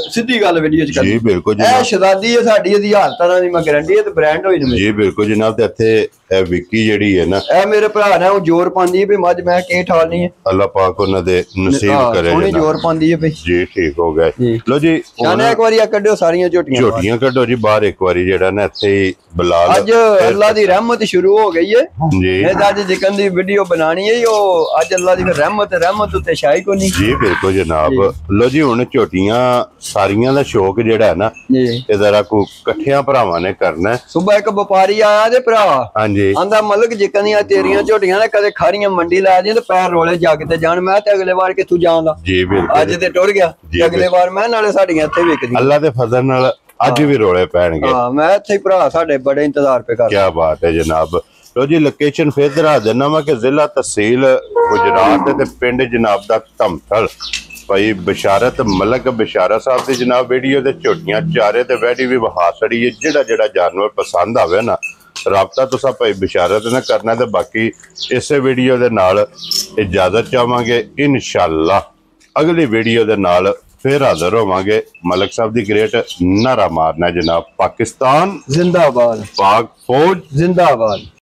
S2: ਸਿੱਧੀ ਗੱਲ ਵੀਡੀਓ ਚ ਕਰਦੀ
S1: ਜੀ ਬਿਲਕੁਲ
S2: ਇਹ ਸ਼ਦਾਦੀ ਹੈ ਸਾਡੀ, ਇਹਦੀ ਹਾਲਤ ਤਰ੍ਹਾਂ ਦੀ ਮੈਂ ਗਾਰੰਟੀ ਹੈ ਤੇ ਬ੍ਰਾਂਡ ਹੋਈ ਨੇ
S1: ਜੀ ਬਿਲਕੁਲ ਜਨਾਬ। ਤੇ ਇੱਥੇ ਇਹ ਵਿੱਕੀ ਜਿਹੜੀ ਹੈ ਨਾ,
S2: ਇਹ ਮੇਰੇ ਭਰਾ ਨੇ ਉਹ ਜ਼ੋਰ ਪਾਉਂਦੀ ਹੈ ਵੀ ਮੱਝ ਮੈਂ ਕੀ ਠਾਲਣੀ ਹੈ,
S1: ਅੱਲਾਹ ਪਾਕ ਉਹਨਾਂ ਦੇ ਨਸੀਬ ਕਰੇ
S2: ਸੋਹਣੀ ਜ਼ੋਰ ਪਾਉਂਦੀ ਹੈ ਬਈ
S1: ਜੀ। ਠੀਕ ਹੋ ਗਿਆ। ਲੋ ਜੀ
S2: ਜਾਨੇ ਇੱਕ ਵਾਰੀ ਆ ਕੱਢਿਓ ਸਾਰੀਆਂ ਝੋਟੀਆਂ
S1: ਕੱਢੋ ਜੀ ਬਾਹਰ ਇੱਕ ਵਾਰੀ, ਜਿਹੜਾ ਨਾ ਇੱਥੇ ਹੀ ਬਲਾਲ
S2: ਅੱਜ ਅੱਲਾਹ ਦੀ ਰਹਿਮਤ ਸ਼ੁਰੂ ਹੋ ਗਈ ਹੈ
S1: ਜੀ।
S2: ਇਹ ਅੱਜ ਜਿਕਨ ਦੀ ਵੀਡੀਓ ਬਣਾਣੀ ਹੈ ਉਹ ਅੱਜ ਅੱਲਾਹ ਦੀ ਰਹਿਮਤ ਉੱਤੇ ਸ਼ਾਇ ਕੋ ਨਹੀਂ
S1: ਜੀ ਬਿਲਕੁਲ ਜਨਾਬ। ਲੋ ਜੀ ਹੁਣ ਝੋਟੀਆਂ ਸਾਰੀਆਂ ਦਾ ਸ਼ੌਕ ਜਿਹੜਾ ਹੈ ਨਾ
S2: ਜੀ
S1: ਇਹ ਜ਼ਰਾ ਕੋ ਇਕੱਠਿਆਂ ਭਰਾਵਾਂ ਨੇ ਕਰਨਾ।
S2: ਸੁਬਾ ਇੱਕ ਵਪਾਰੀ ਆਇਆ ਤੇ ਭਰਾ
S1: ਹਾਂਜੀ
S2: ਆਂਦਾ ਮਲਕ ਜਿਕਨ ਦੀਆਂ ਤੇਰੀਆਂ ਝੋਟੀਆਂ ਨੇ ਕਦੇ ਖਾਰੀਆਂ ਮੰਡੀ ਲੈ ਜੇ ਤੇ ਪੈਰ ਰੋਲੇ ਜੱਗ ਤੇ ਜਾਣ, ਮੈਂ ਤੇ ਅਗਲੇ ਵਾਰ ਕਿੱਥੋਂ ਜਾਣਦਾ
S1: ਜੀ ਬਿਲਕੁਲ।
S2: ਅੱਜ ਤੇ ਟੁਰ ਗਿਆ, ਅਗਲੇ ਵਾਰ ਮੈਂ ਨਾਲੇ ਸਾਡੀਆਂ ਇੱਥੇ ਵਿਕਦੀਆਂ
S1: ਅੱਲਾਹ ਦੇ ਫਜ਼ਲ ਨਾਲ ਅੱਜ ਵੀ ਰੋਲੇ ਪੈਣਗੇ।
S2: ਹਾਂ ਮੈਂ ਇੱਥੇ ਭਰਾ ਸਾਡੇ ਬੜੇ ਇੰਤਜ਼ਾਰ ਪੇ ਕਰ।
S1: ਕੀ ਬਾਤ ਹੈ ਜਨਾਬ। ਲੋ ਜੀ ਲੋਕੇਸ਼ਨ ਫੇਰ ਦਰਾ ਦੇਣਾ ਵਾ ਕਿ ਜ਼ਿਲ੍ਹਾ ਤਹਿਸੀਲ ਗੁਜਰਾਤ ਤੇ ਪਿੰਡ ਜਨਾਬ ਦਾ ਧਮਤਲ। ਭਾਈ ਬਿਸ਼ਾਰਤ ਮਲਕ ਬਿਸ਼ਾਰਾ ਸਾਹਿਬ ਦੀ ਜਨਾਬ ਵੀਡੀਓ ਦੇ ਝੋਟੀਆਂ ਚਾਰੇ ਤੇ ਵੈੜੀ ਵੀ ਵਹਾ ਛੜੀ ਹੈ। ਜਿਹੜਾ ਜਾਨਵਰ ਪਸੰਦ ਆਵੇ ਨਾ ਰਾਬਤਾ ਤੁਸੀਂ ਭਾਈ ਬਿਸ਼ਾਰਤ ਨਾਲ ਕਰਨਾ। ਤੇ ਬਾਕੀ ਇਸੇ ਵੀਡੀਓ ਦੇ ਨਾਲ ਇਜਾਜ਼ਤ ਚਾਹਾਂਗੇ, ਇਨਸ਼ਾਅੱਲਾ ਅਗਲੀ ਵੀਡੀਓ ਦੇ ਨਾਲ फिर हाजिर होवांगे। मलक साहब दी ग्रेट नारा मारना जनाब। पाकिस्तान
S2: जिंदाबाद,
S1: पाक फौज
S2: जिंदाबाद।